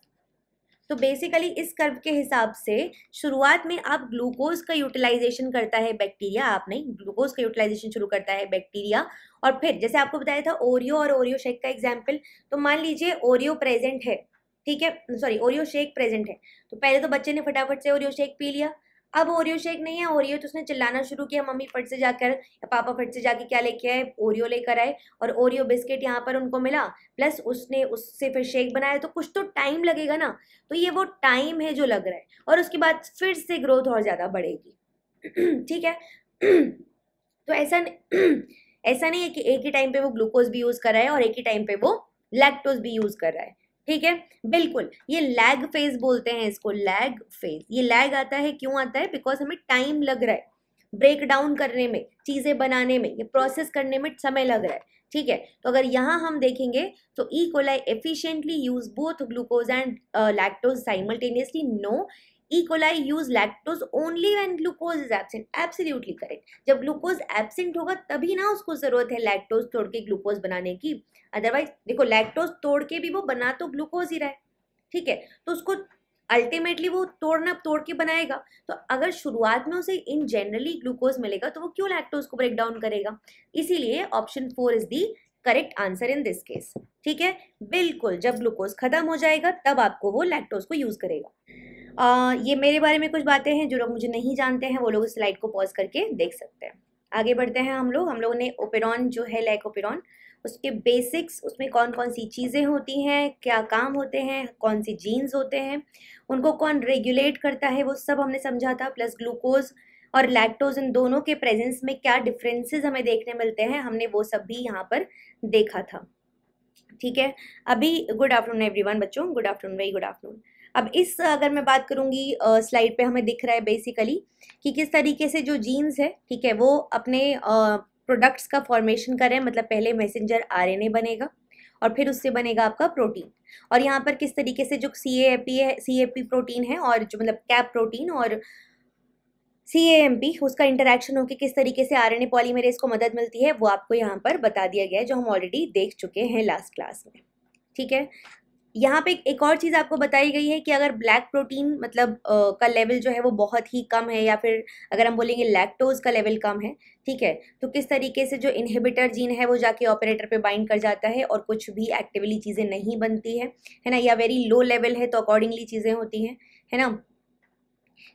तो बेसिकली इस कर्व के हिसाब से शुरुआत में आप ग्लूकोज का यूटिलाइजेशन करता है बैक्टीरिया, आप नहीं, ग्लूकोज का यूटिलाइजेशन शुरू करता है बैक्टीरिया। और फिर जैसे आपको बताया था ओरियो और ओरियो शेक का एग्जाम्पल, तो मान लीजिए ओरियो प्रेजेंट है, ठीक है, सॉरी ओरियो शेक प्रेजेंट है, तो पहले तो बच्चे ने फटाफट से ओरियो शेक पी लिया। अब ओरियो शेक नहीं है ओरियो, तो उसने चिल्लाना शुरू किया, मम्मी फट से जाकर या पापा फट से जाके क्या लेके आए, ओरियो लेकर आए, और ओरियो बिस्किट यहाँ पर उनको मिला, प्लस उसने उससे फिर शेक बनाया, तो कुछ तो टाइम लगेगा ना। तो ये वो टाइम है जो लग रहा है, और उसके बाद फिर से ग्रोथ और ज़्यादा बढ़ेगी। ठीक है। तो ऐसा नहीं है कि एक ही टाइम पे वो ग्लूकोज भी यूज़ कर रहा है और एक ही टाइम पे वो लैक्टोज भी यूज़ कर रहा है, ठीक है, बिल्कुल। ये लैग फेज बोलते हैं इसको, लैग फेज। ये लैग आता है, क्यों आता है? बिकॉज हमें टाइम लग रहा है ब्रेक डाउन करने में, चीज़ें बनाने में, ये प्रोसेस करने में समय लग रहा है, ठीक है। तो अगर यहाँ हम देखेंगे तो E coli efficiently use both glucose and lactose simultaneously. No, E coli use lactose only when glucose is absent. Absolutely correct. जब ग्लूकोज एब्सेंट होगा तभी ना उसको जरूरत है लैक्टोज तोड़ के ग्लूकोज बनाने की। अदरवाइज देखो, लैक्टोज तोड़ के भी वो बना तो ग्लूकोज ही रहा है, ठीक है, तो उसको अल्टीमेटली वो तोड़ के बनाएगा। तो अगर शुरुआत में उसे इन जनरली ग्लूकोज मिलेगा तो वो क्यों लैक्टोज को ब्रेक डाउन करेगा? इसीलिए option 4 is the correct answer in this case, ठीक है, बिल्कुल। जब ग्लूकोज खत्म हो जाएगा तब आपको वो लैक्टोज को यूज करेगा। ये मेरे बारे में कुछ बातें हैं, जो लोग मुझे नहीं जानते हैं वो लोग इस स्लाइड को पॉज करके देख सकते हैं। आगे बढ़ते हैं हम लोग ने ओपेरॉन जो है लाइकोपेरॉन, उसके बेसिक्स, उसमें कौन कौन सी चीज़ें होती हैं, क्या काम होते हैं, कौन सी जीन्स होते हैं, उनको कौन रेगुलेट करता है, वो सब हमने समझा था। प्लस ग्लूकोज और लैक्टोज इन दोनों के प्रेजेंस में क्या डिफरेंसेस हमें देखने मिलते हैं, हमने वो सब भी यहाँ पर देखा था, ठीक है। अभी गुड आफ्टरनून एवरीवन बच्चों, good afternoon, very good afternoon. अब इस अगर मैं बात करूँगी स्लाइड पे हमें दिख रहा है बेसिकली कि किस तरीके से जो जीन्स है, ठीक है, वो अपने प्रोडक्ट्स का फॉर्मेशन कर रहे हैं। मतलब पहले मैसेंजर आरएनए बनेगा और फिर उससे बनेगा आपका प्रोटीन। और यहाँ पर किस तरीके से जो सीएपी प्रोटीन है और जो मतलब कैप प्रोटीन और सीएएमपी, उसका इंटरेक्शन होकर किस तरीके से आरएनए पॉलीमरेज को मदद मिलती है, वो आपको यहाँ पर बता दिया गया है, जो हम ऑलरेडी देख चुके हैं लास्ट क्लास में, ठीक है। यहाँ पे एक और चीज़ आपको बताई गई है कि अगर ब्लैक प्रोटीन मतलब का लेवल जो है वो बहुत ही कम है, या फिर अगर हम बोलेंगे लैक्टोज का लेवल कम है, ठीक है, तो किस तरीके से जो इनहिबिटर जीन है वो जाके ऑपरेटर पे बाइंड कर जाता है और कुछ भी एक्टिवली चीज़ें नहीं बनती है ना, या वेरी लो लेवल है तो अकॉर्डिंगली चीज़ें होती हैं, है ना,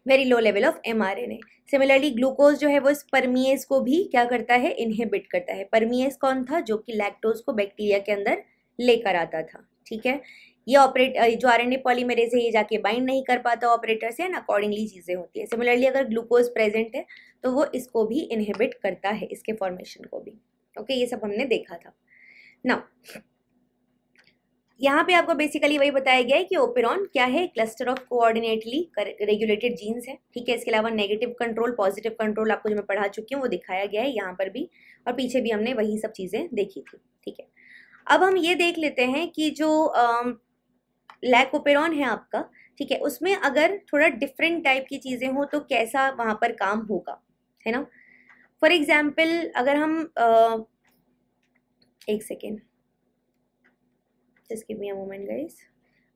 very low level of mRNA। Similarly glucose जो है वो इस परमिएज को भी क्या करता है, इनहिबिट करता है। परमिएज कौन था? जो कि लैक्टोज को बैक्टीरिया के अंदर लेकर आता था, ठीक है। ये जो आरएनए पॉलीमरेज है ये जाके बाइंड नहीं कर पाता ऑपरेटर से, एंड अकॉर्डिंगली चीज़ें होती है। सिमिलरली अगर ग्लूकोज प्रेजेंट है तो वो इसको भी इनहिबिट करता है, इसके फॉर्मेशन को भी, ओके, ये सब हमने देखा था। नाउ यहाँ पे आपको बेसिकली वही बताया गया है कि ओपेरॉन क्या है, cluster of coordinately regulated jeans है, ठीक है। इसके अलावा नेगेटिव कंट्रोल, पॉजिटिव कंट्रोल आपको जो मैं पढ़ा चुकी हूँ वो दिखाया गया है यहाँ पर भी, और पीछे भी हमने वही सब चीज़ें देखी थी, ठीक है। अब हम ये देख लेते हैं कि जो लैकोपेरॉन है आपका, ठीक है, उसमें अगर थोड़ा डिफरेंट टाइप की चीज़ें हो तो कैसा वहाँ पर काम होगा, है ना। फॉर एग्जाम्पल अगर हम एक second, just give me a moment guys.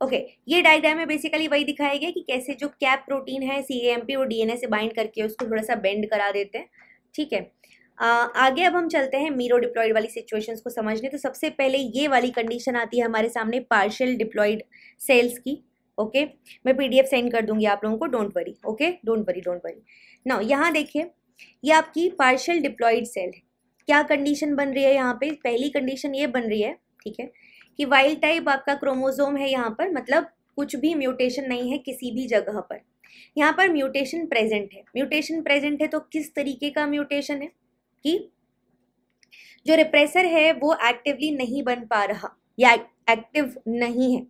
Okay, ये डायग्राम में बेसिकली वही दिखाया गया कि कैसे जो कैप प्रोटीन है सीएएमपी और डीएनए से बाइंड करके उसको थोड़ा सा बेंड करा देते हैं, ठीक है। आगे अब हम चलते हैं मीरो डिप्लॉयड वाली सिचुएशंस को समझने। तो सबसे पहले ये वाली कंडीशन आती है हमारे सामने पार्शियल डिप्लॉयड सेल्स की, ओके। मैं पीडीएफ सेंड कर दूंगी आप लोगों को, don't worry, okay, don't worry. Now यहाँ देखिए, ये आपकी पार्शियल डिप्लॉयड सेल है। क्या कंडीशन बन रही है यहाँ पे? पहली कंडीशन ये बन रही है, ठीक है, कि वाइल्ड टाइप आपका क्रोमोसोम है यहाँ पर, मतलब कुछ भी म्यूटेशन नहीं है किसी भी जगह पर, यहाँ पर म्यूटेशन प्रेजेंट है। म्यूटेशन प्रेजेंट है तो किस तरीके का म्यूटेशन है कि जो रिप्रेसर है वो एक्टिवली नहीं बन पा रहा या एक्टिव नहीं है,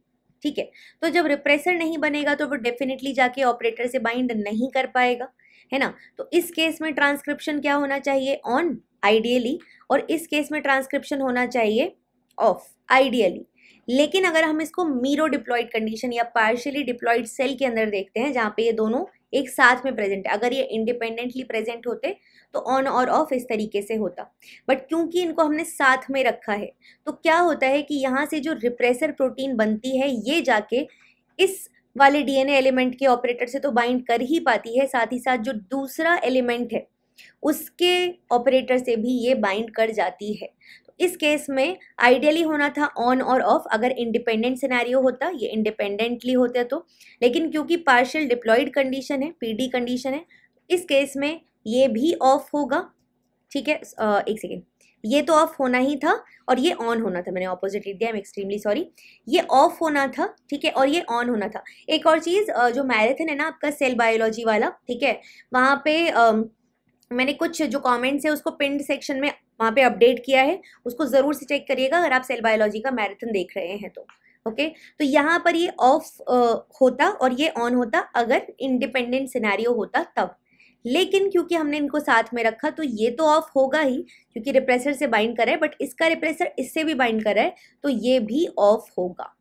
ठीक है। तो जब रिप्रेसर नहीं बनेगा तो वो डेफिनेटली जाके ऑपरेटर से बाइंड नहीं कर पाएगा, है ना। तो इस केस में ट्रांसक्रिप्शन क्या होना चाहिए, ऑन आइडियली, और इस केस में ट्रांसक्रिप्शन होना चाहिए ऑफ आइडियली। लेकिन अगर हम इसको मीरो डिप्लॉयड कंडीशन या पार्शियली डिप्लॉयड सेल के अंदर देखते हैं जहाँ पे ये दोनों एक साथ में प्रेजेंट है, अगर ये इंडिपेंडेंटली प्रेजेंट होते तो ऑन और ऑफ इस तरीके से होता, बट क्योंकि इनको हमने साथ में रखा है तो क्या होता है कि यहाँ से जो रिप्रेसर प्रोटीन बनती है ये जाके इस वाले डीएनए एलिमेंट के ऑपरेटर से तो बाइंड कर ही पाती है, साथ ही साथ जो दूसरा एलिमेंट है उसके ऑपरेटर से भी ये बाइंड कर जाती है। तो इस केस में आइडियली होना था ऑन और ऑफ अगर इंडिपेंडेंट सिनेरियो होता, ये इंडिपेंडेंटली होते तो, लेकिन क्योंकि पार्शियल डिप्लॉयड कंडीशन है, पीडी कंडीशन है, इस केस में ये भी ऑफ होगा, ठीक है। एक सेकेंड, ये तो ऑफ होना ही था और ये ऑन होना था, मैंने ऑपोजिट लिख दिया, आई एम एक्सट्रीमली सॉरी। ये ऑफ होना था, ठीक है, और ये ऑन होना था। एक और चीज़, जो मैराथन है ना आपका सेल बायोलॉजी वाला, ठीक है, वहाँ पे मैंने कुछ जो कमेंट्स है उसको पिंड सेक्शन में वहाँ पे अपडेट किया है, उसको ज़रूर से चेक करिएगा अगर आप सेल बायोलॉजी का मैराथन देख रहे हैं तो, ओके। तो यहाँ पर ये ऑफ होता और ये ऑन होता अगर इंडिपेंडेंट सिनेरियो होता तब, लेकिन क्योंकि हमने इनको साथ में रखा तो ये तो ऑफ होगा ही क्योंकि रिप्रेसर से बाइंड कर रहा है, बट इसका रिप्रेसर इससे भी बाइंड कर रहा है तो ये भी ऑफ होगा।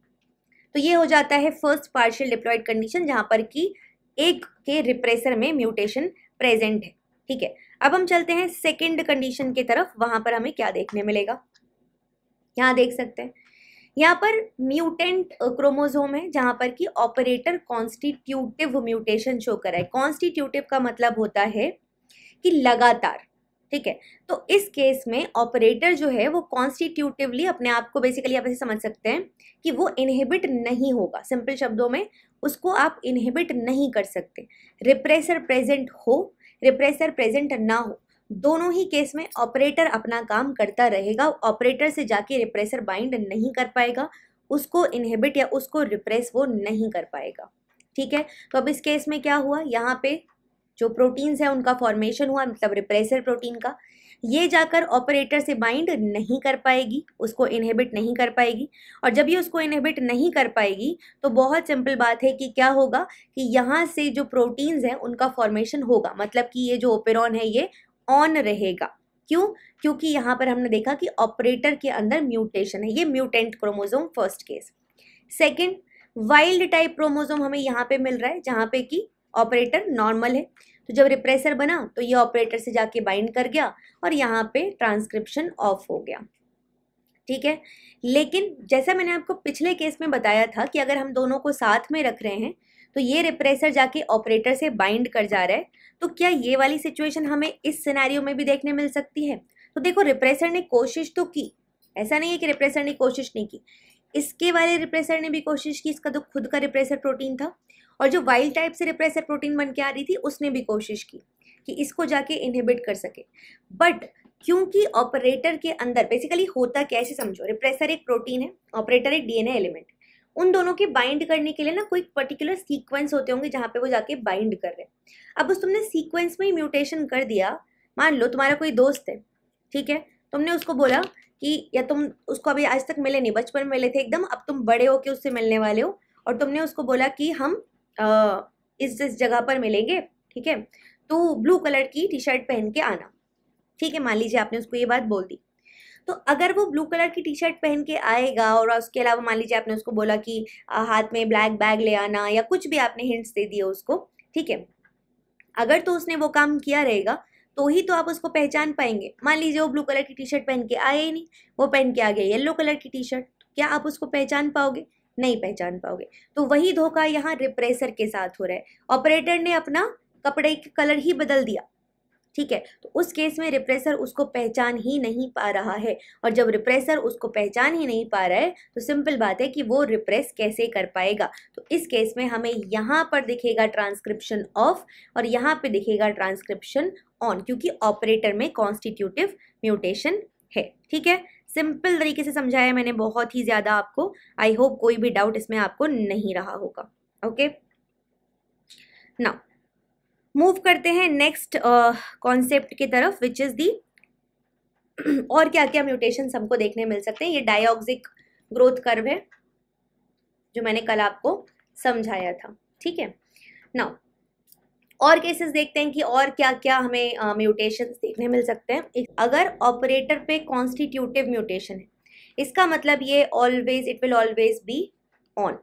तो ये हो जाता है फर्स्ट पार्शियल डिप्लॉयड कंडीशन जहाँ पर कि एक के रिप्रेसर में म्यूटेशन प्रेजेंट है, ठीक है। अब हम चलते हैं सेकेंड कंडीशन की तरफ, वहां पर हमें क्या देखने मिलेगा, यहाँ देख सकते हैं, यहाँ पर म्यूटेंट क्रोमोसोम है जहाँ पर कि ऑपरेटर कॉन्स्टिट्यूटिव म्यूटेशन शो कर रहा है। कॉन्स्टिट्यूटिव का मतलब होता है कि लगातार, ठीक है। तो इस केस में ऑपरेटर जो है वो कॉन्स्टिट्यूटिवली अपने आप को बेसिकली आप ऐसे समझ सकते हैं कि वो इनहिबिट नहीं होगा, सिंपल शब्दों में उसको आप इनहिबिट नहीं कर सकते। रिप्रेसर प्रेजेंट हो, रिप्रेसर प्रेजेंट ना हो, दोनों ही केस में ऑपरेटर अपना काम करता रहेगा। ऑपरेटर से जाके रिप्रेसर बाइंड नहीं कर पाएगा, उसको इनहिबिट या उसको रिप्रेस वो नहीं कर पाएगा, ठीक है। तो अब इस केस में क्या हुआ, यहाँ पे जो प्रोटीन्स है उनका फॉर्मेशन हुआ, मतलब रिप्रेसर प्रोटीन का, ये जाकर ऑपरेटर से बाइंड नहीं कर पाएगी, उसको इनहिबिट नहीं कर पाएगी, और जब ये उसको इनहिबिट नहीं कर पाएगी तो बहुत सिंपल बात है कि क्या होगा कि यहाँ से जो प्रोटीन्स हैं उनका फॉर्मेशन होगा, मतलब कि ये जो ओपेरॉन है ये ऑन रहेगा। क्यों, क्योंकि यहाँ पर हमने देखा कि ऑपरेटर के अंदर म्यूटेशन है, ये mutant chromosome first case. Second, wild type chromosome हमें यहाँ पे मिल रहा है जहाँ पे कि ऑपरेटर नॉर्मल है, तो जब रिप्रेसर बना तो ये ऑपरेटर से जाके बाइंड कर गया और यहाँ पे ट्रांसक्रिप्शन ऑफ हो गया, ठीक है। लेकिन जैसा मैंने आपको पिछले केस में बताया था कि अगर हम दोनों को साथ में रख रहे हैं तो ये रिप्रेसर जाके ऑपरेटर से बाइंड कर जा रहा है, तो क्या ये वाली सिचुएशन हमें इस सिनेरियो में भी देखने मिल सकती है। तो देखो रिप्रेसर ने कोशिश तो की, ऐसा नहीं है कि रिप्रेसर ने कोशिश नहीं की, इसके वाले रिप्रेसर ने भी कोशिश की, इसका तो खुद का रिप्रेसर प्रोटीन था, और जो वाइल्ड टाइप से रिप्रेसर प्रोटीन बन के आ रही थी उसने भी कोशिश की कि इसको जाके इनहिबिट कर सके, बट क्योंकि ऑपरेटर के अंदर बेसिकली होता कैसे समझो, रिप्रेसर एक प्रोटीन है, ऑपरेटर एक डीएनए एलिमेंट, उन दोनों के बाइंड करने के लिए ना कोई पर्टिकुलर सीक्वेंस होते होंगे जहाँ पे वो जाके बाइंड कर रहे हैं। अब उस तुमने सीक्वेंस में ही म्यूटेशन कर दिया, मान लो तुम्हारा कोई दोस्त है, ठीक है, तुमने उसको बोला कि, या तुम उसको अभी आज तक मिले नहीं, बचपन में मिले थे एकदम, अब तुम बड़े हो के उससे मिलने वाले हो, और तुमने उसको बोला कि हम इस जगह पर मिलेंगे, ठीक है, तो ब्लू कलर की टी शर्ट पहन के आना, ठीक है, मान लीजिए आपने उसको ये बात बोल दी। तो अगर वो ब्लू कलर की टी शर्ट पहन के आएगा और उसके अलावा मान लीजिए आपने उसको बोला कि हाथ में ब्लैक बैग ले आना, या कुछ भी आपने हिंट्स दे दिए उसको, ठीक है, अगर तो उसने वो काम किया रहेगा तो ही तो आप उसको पहचान पाएंगे। मान लीजिए वो ब्लू कलर की टी शर्ट पहन के आए ही नहीं, वो पहन के आ गया येलो कलर की टी शर्ट, क्या आप उसको पहचान पाओगे, नहीं पहचान पाओगे। तो वही धोखा यहाँ रिप्रेसर के साथ हो रहा है, ऑपरेटर ने अपना कपड़े का कलर ही बदल दिया, ठीक है, तो उस केस में रिप्रेसर उसको पहचान ही नहीं पा रहा है, और जब रिप्रेसर उसको पहचान ही नहीं पा रहा है तो सिंपल बात है कि वो रिप्रेस कैसे कर पाएगा। तो इस केस में हमें यहाँ पर दिखेगा ट्रांसक्रिप्शन ऑफ और यहाँ पे दिखेगा ट्रांसक्रिप्शन ऑन, क्योंकि ऑपरेटर में कॉन्स्टिट्यूटिव म्यूटेशन है, ठीक है। सिंपल तरीके से समझाया मैंने, बहुत ही ज़्यादा आपको, आई होप कोई भी डाउट इसमें आपको नहीं रहा होगा, ओके। नाउ मूव करते हैं नेक्स्ट कॉन्सेप्ट की तरफ, विच इज दी और क्या क्या म्यूटेशन हमको देखने मिल सकते हैं। ये डायऑक्सिक ग्रोथ कर्व है जो मैंने कल आपको समझाया था, ठीक है। नाउ और केसेस देखते हैं कि और क्या क्या हमें म्यूटेशंस देखने मिल सकते हैं। अगर ऑपरेटर पे कॉन्स्टिट्यूटिव म्यूटेशन है, इसका मतलब ये always, it will always be on,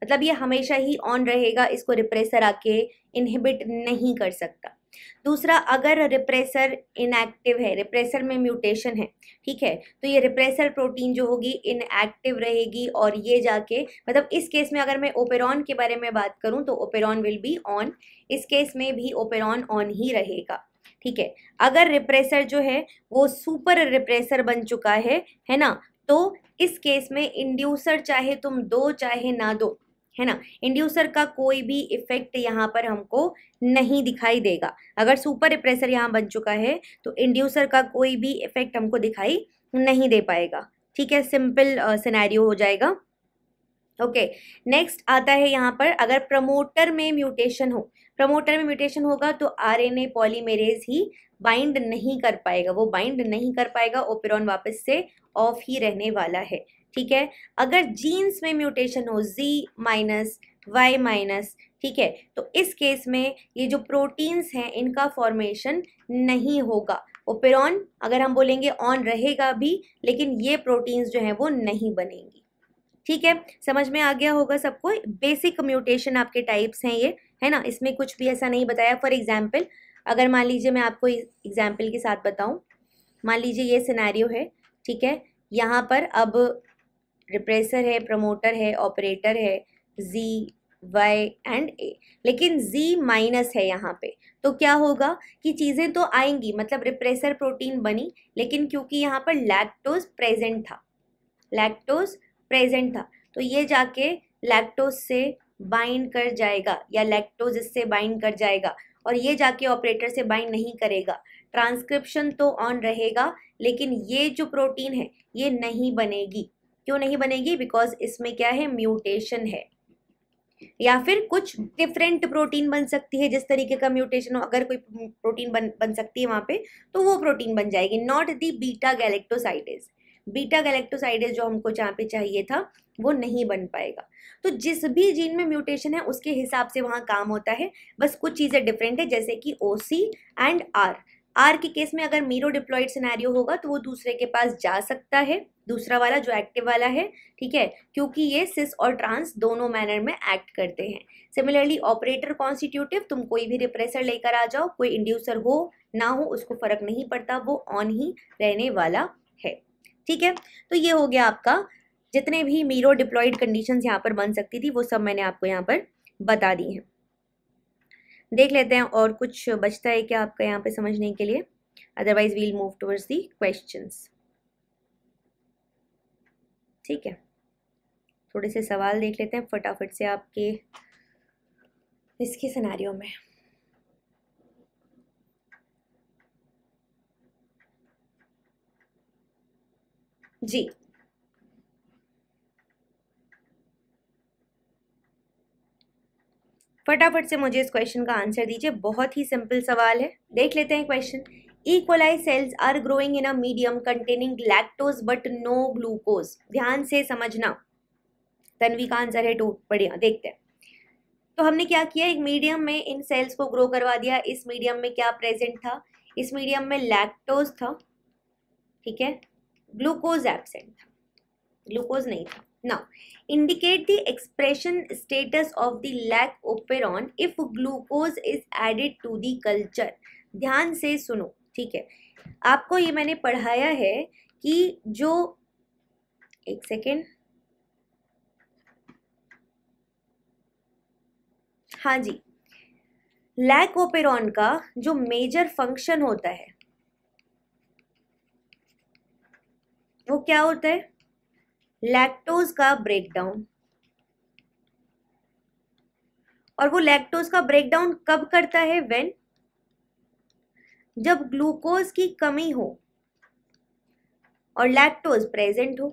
मतलब ये हमेशा ही ऑन रहेगा, इसको रिप्रेसर आके इनहिबिट नहीं कर सकता। दूसरा, अगर रिप्रेसर इनएक्टिव है, रिप्रेसर में म्यूटेशन है, ठीक है, तो ये रिप्रेसर प्रोटीन जो होगी इनएक्टिव रहेगी और ये जाके, मतलब इस केस में अगर मैं ओपेरॉन के बारे में बात करूं तो ओपेरॉन विल बी ऑन, इस केस में भी ओपेरॉन ऑन ही रहेगा, ठीक है। अगर रिप्रेसर जो है वो सुपर रिप्रेसर बन चुका है ना, तो इस केस में इंड्यूसर चाहे तुम दो चाहे ना दो, है ना, इंड्यूसर का कोई भी इफेक्ट यहाँ पर हमको नहीं दिखाई देगा। अगर सुपर रिप्रेसर यहाँ बन चुका है तो इंड्यूसर का कोई भी इफेक्ट हमको दिखाई नहीं दे पाएगा, ठीक है, सिंपल सिनेरियो हो जाएगा। ओके, नेक्स्ट आता है यहाँ पर, अगर प्रमोटर में म्यूटेशन हो, प्रमोटर में म्यूटेशन होगा तो आरएनए पॉलीमेरेज ही बाइंड नहीं कर पाएगा, वो बाइंड नहीं कर पाएगा, ओपेरॉन वापस से ऑफ ही रहने वाला है, ठीक है। अगर जीन्स में म्यूटेशन हो Z-Y-, ठीक है, तो इस केस में ये जो प्रोटीन्स हैं इनका फॉर्मेशन नहीं होगा, ओपेरॉन अगर हम बोलेंगे ऑन रहेगा भी, लेकिन ये प्रोटीन्स जो हैं वो नहीं बनेंगी, ठीक है। समझ में आ गया होगा सबको, बेसिक म्यूटेशन आपके टाइप्स हैं ये, है ना, इसमें कुछ भी ऐसा नहीं बताया। फॉर एग्जाम्पल, अगर मान लीजिए मैं आपको एग्जाम्पल के साथ बताऊं, मान लीजिए ये सिनेरियो है, ठीक है, यहाँ पर अब रिप्रेसर है, प्रमोटर है, ऑपरेटर है, Z-Y-A, लेकिन Z- है यहाँ पे, तो क्या होगा कि चीज़ें तो आएंगी, मतलब रिप्रेसर प्रोटीन बनी, लेकिन क्योंकि यहाँ पर लैक्टोज प्रेजेंट था, लैक्टोज प्रेजेंट था, तो ये जाके लैक्टोज से बाइंड कर जाएगा या लैक्टोज इससे बाइंड कर जाएगा, और ये जाके ऑपरेटर से बाइंड नहीं करेगा। ट्रांसक्रिप्शन तो ऑन रहेगा, लेकिन ये जो प्रोटीन है ये नहीं बनेगी। क्यों नहीं बनेगी? बिकॉज इसमें क्या है, म्यूटेशन है, या फिर कुछ डिफरेंट प्रोटीन बन सकती है, जिस तरीके का म्यूटेशन हो, अगर कोई प्रोटीन बन सकती है वहाँ पे, तो वो प्रोटीन बन जाएगी, not the beta galactosidase. Beta galactosidase जो हमको जहाँ पे चाहिए था वो नहीं बन पाएगा। तो जिस भी जीन में म्यूटेशन है उसके हिसाब से वहाँ काम होता है, बस कुछ चीज़ें डिफरेंट है, जैसे कि OC एंड आर के केस में अगर मीरो डिप्लॉइड सिनेरियो होगा तो वो दूसरे के पास जा सकता है, दूसरा वाला जो एक्टिव वाला है, ठीक है, क्योंकि ये सिस और ट्रांस दोनों मैनर में एक्ट करते हैं। सिमिलरली ऑपरेटर कॉन्स्टिट्यूटिव, तुम कोई भी रिप्रेसर लेकर आ जाओ, कोई इंड्यूसर हो ना हो उसको फर्क नहीं पड़ता, वो ऑन ही रहने वाला है, ठीक है। तो ये हो गया आपका, जितने भी मीरो डिप्लॉइड कंडीशंस यहाँ पर बन सकती थी वो सब मैंने आपको यहाँ पर बता दी हैं। देख लेते हैं और कुछ बचता है क्या आपका यहाँ पे समझने के लिए, otherwise we'll move towards the questions, ठीक है। थोड़े से सवाल देख लेते हैं फटाफट से आपके इसके सिनेरियो में। जी, फटाफट से मुझे इस क्वेश्चन का आंसर दीजिए, बहुत ही सिंपल सवाल है। देख लेते हैं question. E. coli cells are growing in a medium containing lactose but no glucose। ध्यान से समझना, तन्वी का आंसर है 2, बढ़िया। देखते हैं, तो हमने क्या किया, एक मीडियम में इन सेल्स को ग्रो करवा दिया। इस मीडियम में क्या प्रेजेंट था, इस मीडियम में लैक्टोज था, ठीक है, ग्लूकोज एब्सेंट था, ग्लूकोज नहीं था। Now indicate the expression status of the lac operon if glucose is added to the culture। ध्यान से सुनो, ठीक है, आपको ये मैंने पढ़ाया है कि जो, एक सेकेंड, हाँ जी, लैक ओपेरॉन का जो मेजर फंक्शन होता है वो क्या होता है, लैक्टोज का ब्रेकडाउन। और वो लैक्टोज का ब्रेकडाउन कब करता है, व्हेन, जब ग्लूकोज की कमी हो और लैक्टोज प्रेजेंट हो,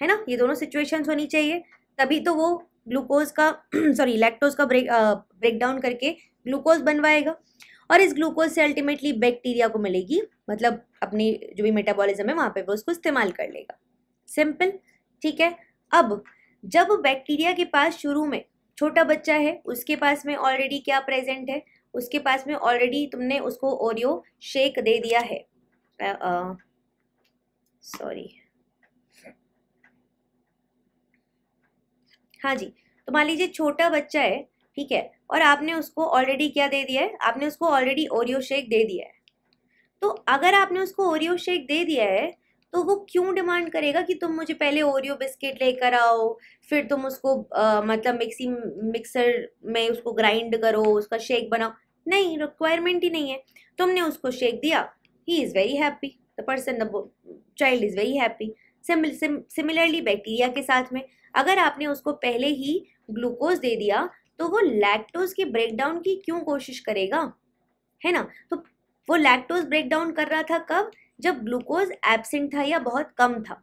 है ना, ये दोनों सिचुएशंस होनी चाहिए, तभी तो वो ग्लूकोज का सॉरी लैक्टोज का ब्रेक डाउन करके ग्लूकोज बनवाएगा और इस ग्लूकोज से अल्टीमेटली बैक्टीरिया को मिलेगी, मतलब अपनी जो भी मेटाबॉलिज्म है वहाँ पे वो उसको इस्तेमाल कर लेगा। सिंपल, ठीक है। अब जब बैक्टीरिया के पास शुरू में छोटा बच्चा है, उसके पास में ऑलरेडी क्या प्रेजेंट है, उसके पास में ऑलरेडी तुमने उसको ओरियो शेक दे दिया है, सॉरी हाँ जी, तो मान लीजिए छोटा बच्चा है, ठीक है, और आपने उसको ऑलरेडी क्या दे दिया है, आपने उसको ऑलरेडी ओरियो शेक दे दिया है। तो अगर आपने उसको ओरियो शेक दे दिया है तो वो क्यों डिमांड करेगा कि तुम मुझे पहले ओरियो बिस्किट लेकर आओ, फिर तुम उसको मतलब मिक्सर में उसको ग्राइंड करो, उसका शेक बनाओ? नहीं, रिक्वायरमेंट ही नहीं है। तुमने उसको शेक दिया, he is very happy, the person, the child is very happy. Similarly bacteria के साथ में अगर आपने उसको पहले ही ग्लूकोज दे दिया तो वो लैक्टोज के ब्रेकडाउन की क्यों कोशिश करेगा, है ना। तो वो लैक्टोज ब्रेकडाउन कर रहा था कब, जब ग्लूकोज एब्सेंट था या बहुत कम था।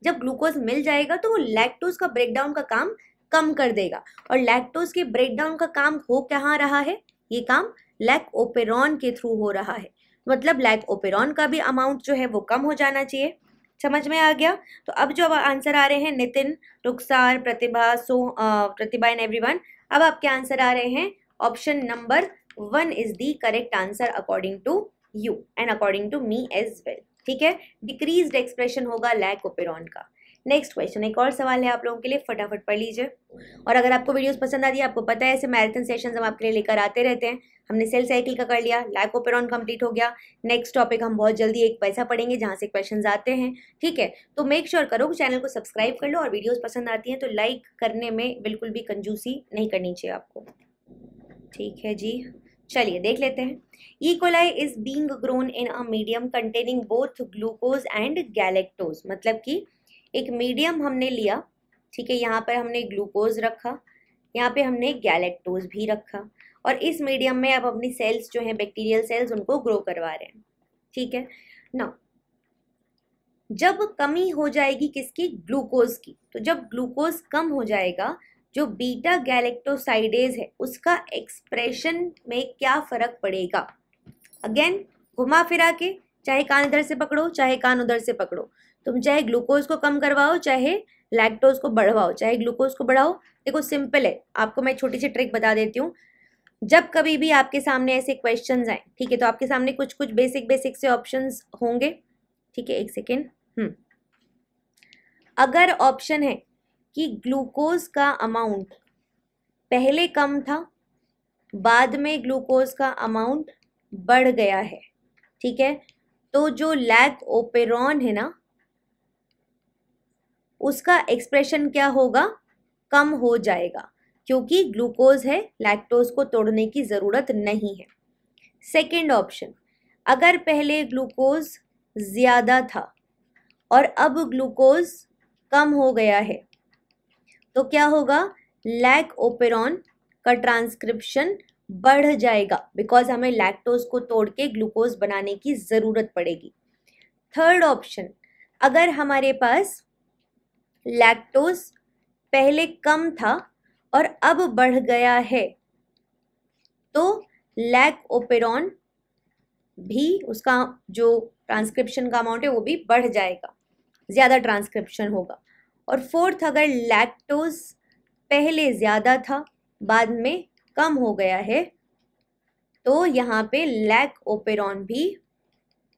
जब ग्लूकोज मिल जाएगा तो वो लैक्टोज का ब्रेकडाउन का काम कम कर देगा, और लैक्टोज के ब्रेकडाउन का काम हो कहाँ रहा है, ये काम लैक्टोपेरॉन के थ्रू हो रहा है। मतलब लैक्टोपेरॉन का भी अमाउंट जो है वो कम हो जाना चाहिए। समझ में आ गया। तो अब जो आंसर आ रहे हैं नितिन, रुखसार, प्रतिभा एंड एवरीवन, अब आपके आंसर आ रहे हैं option number 1 is the correct answer according to you and according to me as well, ठीक है। डिक्रीज्ड एक्सप्रेशन होगा लैक्टोपेरॉन का। नेक्स्ट क्वेश्चन, एक और सवाल है आप लोगों के लिए, फटाफट पढ़ लीजिए। और अगर आपको वीडियोस पसंद आती है, आपको पता है ऐसे मैराथन सेशंस हम आपके लिए लेकर आते रहते हैं। हमने सेल साइकिल का कर लिया, लैक्टोपेरॉन कंप्लीट हो गया। नेक्स्ट टॉपिक हम बहुत जल्दी एक पैसा पढ़ेंगे जहाँ से क्वेश्चंस आते हैं, ठीक है। तो मेक श्योर करो कि चैनल को सब्सक्राइब कर लो, और वीडियोस पसंद आती हैं तो लाइक करने में बिल्कुल भी कंजूसी नहीं करनी चाहिए आपको, ठीक है जी। चलिए देख लेते हैं। E coli is being grown in a medium containing both glucose and galactose, मतलब कि एक मीडियम हमने लिया, ठीक है, यहाँ पर हमने ग्लूकोज रखा, यहाँ पे हमने गैलेक्टोज भी रखा, और इस मीडियम में अब अपनी सेल्स जो हैं बैक्टीरियल सेल्स उनको ग्रो करवा रहे हैं, ठीक है ना। जब कमी हो जाएगी किसकी, ग्लूकोज की, तो जब ग्लूकोज कम हो जाएगा, जो बीटा गैलेक्टोसाइडेज है उसका एक्सप्रेशन में क्या फर्क पड़ेगा। अगेन घुमा फिरा के, चाहे कान इधर से पकड़ो चाहे कान उधर से पकड़ो, तुम चाहे ग्लूकोज को कम करवाओ चाहे लैक्टोज को बढ़वाओ चाहे ग्लूकोज को बढ़ाओ। देखो सिंपल है, आपको मैं छोटी सी ट्रिक बता देती हूँ। जब कभी भी आपके सामने ऐसे क्वेश्चंस आए, ठीक है, तो आपके सामने कुछ कुछ बेसिक से ऑप्शंस होंगे, ठीक है, एक सेकेंड। अगर ऑप्शन है कि ग्लूकोज का अमाउंट पहले कम था, बाद में ग्लूकोज का अमाउंट बढ़ गया है, ठीक है, तो जो लैक्टोपेरॉन है ना उसका एक्सप्रेशन क्या होगा, कम हो जाएगा, क्योंकि ग्लूकोज है, लैक्टोज को तोड़ने की ज़रूरत नहीं है। सेकेंड ऑप्शन, अगर पहले ग्लूकोज ज़्यादा था और अब ग्लूकोज कम हो गया है, तो क्या होगा, लैक्टोपेरॉन का ट्रांसक्रिप्शन बढ़ जाएगा, बिकॉज हमें लैक्टोज को तोड़ के ग्लूकोज बनाने की ज़रूरत पड़ेगी। थर्ड ऑप्शन, अगर हमारे पास लैक्टोज पहले कम था और अब बढ़ गया है, तो लैक्टोपेरॉन भी, उसका जो ट्रांसक्रिप्शन का अमाउंट है वो भी बढ़ जाएगा, ज़्यादा ट्रांसक्रिप्शन होगा। और फोर्थ, अगर लैक्टोज पहले ज़्यादा था बाद में कम हो गया है, तो यहाँ पे लैक्टोपेरॉन भी,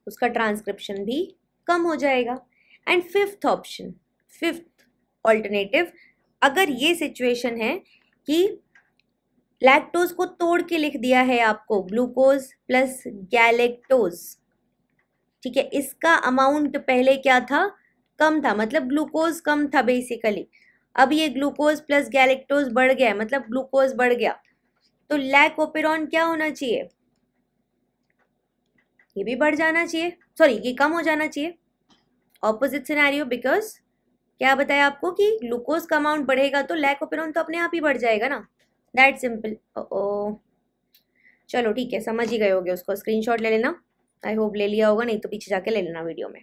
उसका ट्रांसक्रिप्शन भी कम हो जाएगा। And fifth option, fifth alternative, अगर ये सिचुएशन है कि लैक्टोज को तोड़ के लिख दिया है आपको ग्लूकोज प्लस गैलेक्टोज, ठीक है, इसका अमाउंट पहले क्या था, कम था, मतलब ग्लूकोज कम था बेसिकली, अब ये ग्लूकोज प्लस गैलेक्टोज बढ़ गया है, मतलब ग्लूकोज बढ़ गया, तो लैक्टोपेरॉन क्या होना चाहिए, ये भी बढ़ जाना चाहिए, सॉरी ये कम हो जाना चाहिए। ऑपोजिट सिनेरियो, बिकॉज क्या बताया आपको कि ग्लूकोज का अमाउंट बढ़ेगा तो लैक्टोपेरॉन तो अपने आप ही बढ़ जाएगा ना, दैट सिंपल। ओ चलो ठीक है, समझ ही गए होगे, उसको स्क्रीनशॉट ले लेना, आई होप ले लिया होगा, नहीं तो पीछे जाके ले लेना वीडियो में,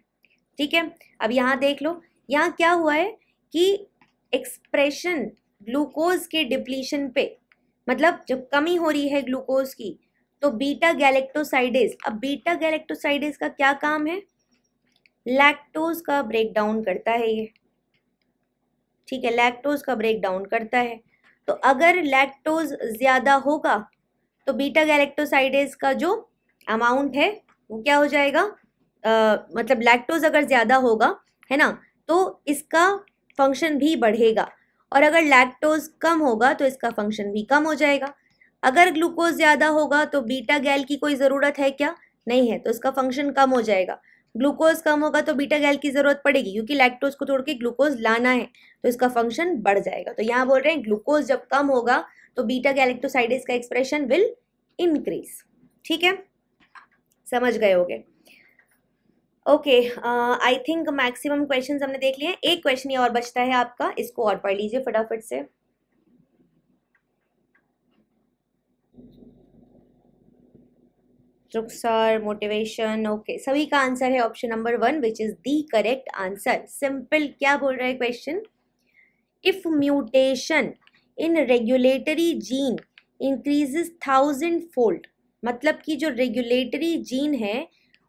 ठीक है। अब यहाँ देख लो, यहाँ क्या हुआ है कि एक्सप्रेशन ग्लूकोज के डिप्लीशन पे, मतलब जब कमी हो रही है ग्लूकोज की, तो बीटा गैलेक्टोसाइडेज, अब बीटा गैलेक्टोसाइडेज का क्या काम है, लैक्टोज का ब्रेक डाउन करता है ये, ठीक है, लैक्टोज का ब्रेक डाउन करता है। तो अगर लैक्टोज ज़्यादा होगा तो बीटा गैलेक्टोसाइडेज का जो अमाउंट है वो क्या हो जाएगा, मतलब लैक्टोज अगर ज़्यादा होगा, है ना, तो इसका फंक्शन भी बढ़ेगा, और अगर लैक्टोज कम होगा तो इसका फंक्शन भी कम हो जाएगा। अगर ग्लूकोज ज़्यादा होगा तो बीटा गैल की कोई ज़रूरत है क्या, नहीं है, तो इसका फंक्शन कम हो जाएगा। ग्लूकोज कम होगा तो बीटा गैल की ज़रूरत पड़ेगी, क्योंकि लैक्टोज को तोड़ के ग्लूकोज लाना है, तो इसका फंक्शन बढ़ जाएगा। तो यहाँ बोल रहे हैं ग्लूकोज जब कम होगा तो बीटा गैलेक्टोसाइडेज का एक्सप्रेशन विल इंक्रीज। ठीक है, समझ गए होगे। Okay, I think maximum questions हमने देख लिए हैं। एक क्वेश्चन ये और बचता है आपका, इसको और पढ़ लीजिए फटाफट से। रुखसार मोटिवेशन, ओके, सभी का आंसर है option number 1 which is the correct answer. Simple क्या बोल रहा है question, if mutation in regulatory gene increases 1000 fold, मतलब कि जो रेगुलेटरी जीन है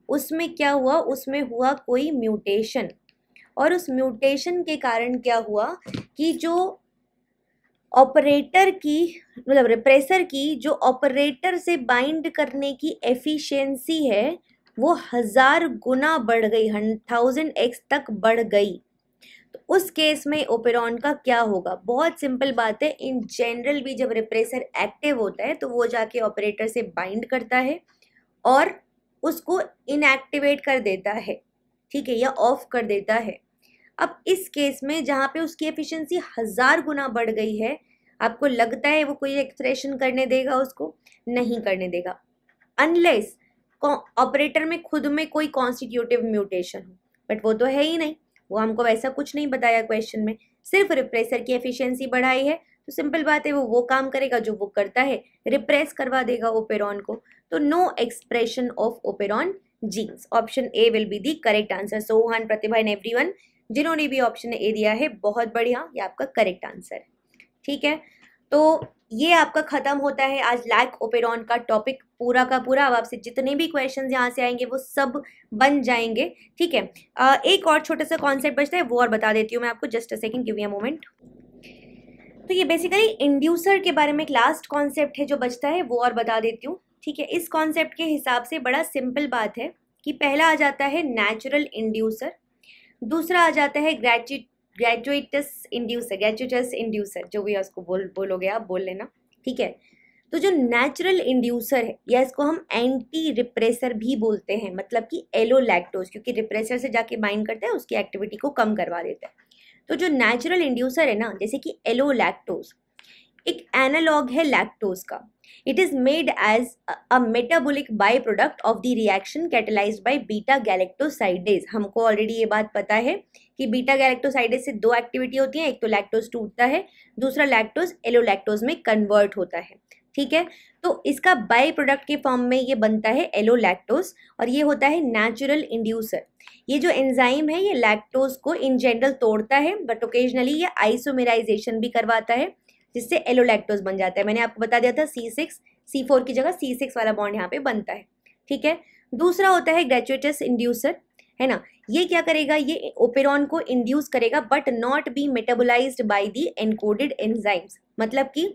उसमें क्या हुआ, उसमें हुआ कोई म्यूटेशन, और उस म्यूटेशन के कारण क्या हुआ कि जो ऑपरेटर की, मतलब रिप्रेसर की जो ऑपरेटर से बाइंड करने की एफिशिएंसी है वो 1000 गुना बढ़ गई, 1000x तक बढ़ गई। तो उस केस में ओपेरॉन का क्या होगा, बहुत सिंपल बात है। इन जनरल भी जब रिप्रेसर एक्टिव होता है तो वो जाके ऑपरेटर से बाइंड करता है और उसको इनएक्टिवेट कर देता है, ठीक है, या ऑफ कर देता है। अब इस केस में जहाँ पे उसकी एफिशिएंसी 1000 गुना बढ़ गई है, आपको लगता है वो कोई एक्सप्रेशन करने देगा, उसको नहीं करने देगा, अनलेस ऑपरेटर में खुद में कोई कॉन्स्टिट्यूटिव म्यूटेशन हो, बट वो तो है ही नहीं, वो हमको वैसा कुछ नहीं बताया क्वेश्चन में, सिर्फ रिप्रेसर की एफिशिएंसी बढ़ाई है, तो सिंपल बात है वो काम करेगा जो वो करता है, रिप्रेस करवा देगा ओपेरॉन को। तो no expression of operon genes, option A will be the correct answer. Sohan, Pratibha and everyone जिन्होंने भी ऑप्शन ए दिया है, बहुत बढ़िया, ये आपका करेक्ट आंसर है। ठीक है, तो ये आपका खत्म होता है आज लैक ओपेरॉन का टॉपिक पूरा का पूरा। अब आपसे जितने भी क्वेश्चंस यहाँ से आएंगे वो सब बन जाएंगे। ठीक है, एक और छोटा सा कॉन्सेप्ट बचता है, वो और बता देती हूँ मैं आपको, just a second, give me a moment. तो ये बेसिकली इंड्यूसर के बारे में एक लास्ट कॉन्सेप्ट है जो बचता है, वो और बता देती हूँ। ठीक है, इस कॉन्सेप्ट के हिसाब से बड़ा सिंपल बात है कि पहला आ जाता है नेचुरल इंड्यूसर, दूसरा आ जाता है ग्रेजुएटस इंड्यूसर, जो भी है उसको बोलोगे आप, बोल लेना। ठीक है, तो जो नेचुरल इंड्यूसर है, या इसको हम एंटी रिप्रेसर भी बोलते हैं, मतलब कि एलो लैक्टोज, क्योंकि रिप्रेसर से जाके बाइंड करता है, उसकी एक्टिविटी को कम करवा देता है। तो जो नेचुरल इंड्यूसर है ना, जैसे कि एलो लैक्टोज एक एनालॉग है लैक्टोज का, it is made as a metabolic by product of the reaction catalysed by beta galactosidase. हमको ऑलरेडी ये बात पता है कि बीटा गैलेक्टोसाइडेज से दो एक्टिविटी होती है, एक तो लैक्टोज टूटता है, दूसरा लैक्टोज एलोलैक्टोज में कन्वर्ट होता है। ठीक है, तो इसका बाय प्रोडक्ट के फॉर्म में ये बनता है एलोलैक्टोज, और ये होता है नेचुरल इंड्यूसर। ये जो एंजाइम है ये लैक्टोज को इन जनरल तोड़ता है, बट ओकेजनली ये आइसोमेराइजेशन भी करवाता है, जिससे एलोलैक्टोज बन जाता है। मैंने आपको बता दिया था C4 की जगह C6 वाला बॉन्ड यहाँ पे बनता है। ठीक है, दूसरा होता है ग्रेजुएटस इंड्यूसर, है ना, ये क्या करेगा, ये ओपेरॉन को इंड्यूस करेगा but not be metabolised by the encoded enzymes, मतलब कि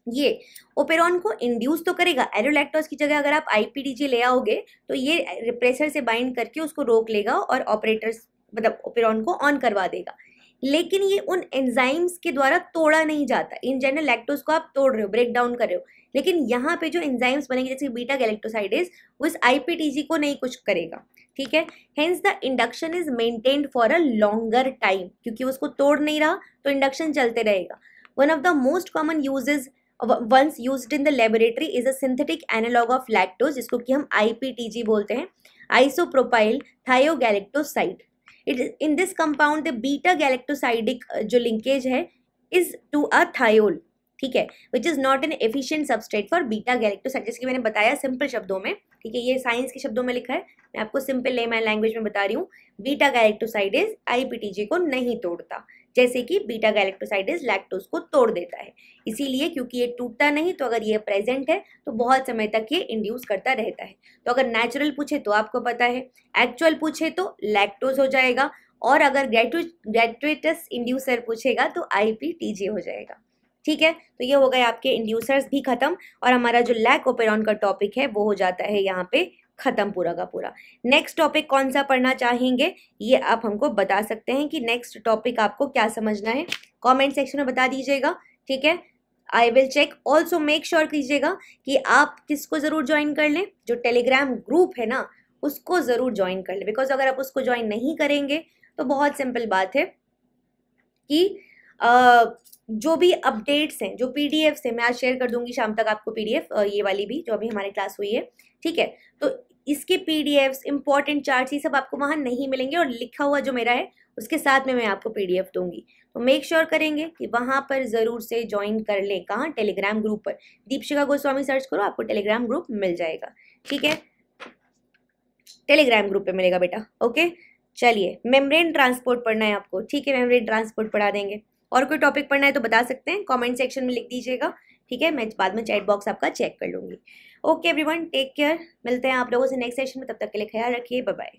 ये ओपेरॉन को इंड्यूस तो करेगा, एलोलैक्टोज की जगह अगर आप IPTG ले आओगे तो ये रिप्रेसर से बाइंड करके उसको रोक लेगा और ऑपरेटर्स, मतलब ओपेरॉन को ऑन करवा देगा, लेकिन ये उन एंजाइम्स के द्वारा तोड़ा नहीं जाता। इन जनरल लैक्टोज को आप तोड़ रहे हो, ब्रेक डाउन कर रहे हो, लेकिन यहाँ पे जो एंजाइम्स बनेंगे जैसे बीटा गैलेक्टोसाइडेज, वो इस IPTG को नहीं कुछ करेगा। ठीक है, hence the induction is maintained for a longer time, क्योंकि उसको तोड़ नहीं रहा तो इंडक्शन चलते रहेगा। One of the most common usages once used in the laboratory is a synthetic analog of lactose, जिसको कि हम IPTG बोलते हैं, isopropyl thiogalaktoside। In this compound the beta galactosidic जो linkage है is to a thiol, ठीक है, which is not an efficient substrate for beta galactoside, जैसे कि मैंने बताया सिंपल शब्दों में। ठीक है, ये साइंस के शब्दों में लिखा है, मैं आपको सिंपल लेमैन लैंग्वेज में बता रही हूँ। बीटा गैलेक्टोसाइडेज IPTG को नहीं तोड़ता। जैसे कि बीटा गैलेक्टोसाइडेज लैक्टोज को तोड़ देता है। इसीलिए क्योंकि ये टूटता नहीं, तो अगर ये प्रेजेंट है तो बहुत समय तक ये इंड्यूस करता रहता है। तो अगर नेचुरल पूछे तो आपको पता है, एक्चुअल पूछे तो लैक्टोज हो जाएगा, और अगर ग्रेटुइटस इंड्यूसर पूछेगा तो IPTJ हो जाएगा। ठीक है, तो ये हो गए आपके इंड्यूसर्स भी खत्म, और हमारा जो लैक ओपेरॉन का टॉपिक है वो हो जाता है यहाँ पे खत्म पूरा का पूरा। नेक्स्ट टॉपिक कौन सा पढ़ना चाहेंगे ये आप हमको बता सकते हैं कि नेक्स्ट टॉपिक आपको क्या समझना है, कमेंट सेक्शन में बता दीजिएगा। ठीक है, I will check. Also make sure कीजिएगा कि आप किसको ज़रूर ज्वाइन कर लें, जो टेलीग्राम ग्रुप है ना उसको ज़रूर ज्वाइन कर लें, बिकॉज अगर आप उसको ज्वाइन नहीं करेंगे तो बहुत सिंपल बात है कि जो भी अपडेट्स हैं, जो PDFs हैं, मैं आज शेयर कर दूंगी शाम तक आपको PDF, ये वाली भी जो अभी हमारी क्लास हुई है। ठीक है, तो इसके PDFs, इंपॉर्टेंट चार्ट्स, ये सब आपको वहाँ नहीं मिलेंगे, और लिखा हुआ जो मेरा है उसके साथ में मैं आपको PDF दूंगी। तो मेक श्योर करेंगे कि वहाँ पर ज़रूर से ज्वाइन कर लें। कहाँ? टेलीग्राम ग्रुप पर दीपशिका गोस्वामी सर्च करो, आपको टेलीग्राम ग्रुप मिल जाएगा। ठीक है, टेलीग्राम ग्रुप पे मिलेगा बेटा। ओके, चलिए मेम्ब्रेन ट्रांसपोर्ट पढ़ना है आपको। ठीक है, मेम्ब्रेन ट्रांसपोर्ट पढ़ा देंगे। और कोई टॉपिक पढ़ना है तो बता सकते हैं, कमेंट सेक्शन में लिख दीजिएगा। ठीक है, मैं बाद में चैट बॉक्स आपका चेक कर लूँगी। ओके एवरीवन, टेक केयर, मिलते हैं आप लोगों से नेक्स्ट सेशन में, तब तक के लिए ख्याल रखिए, बाय बाय।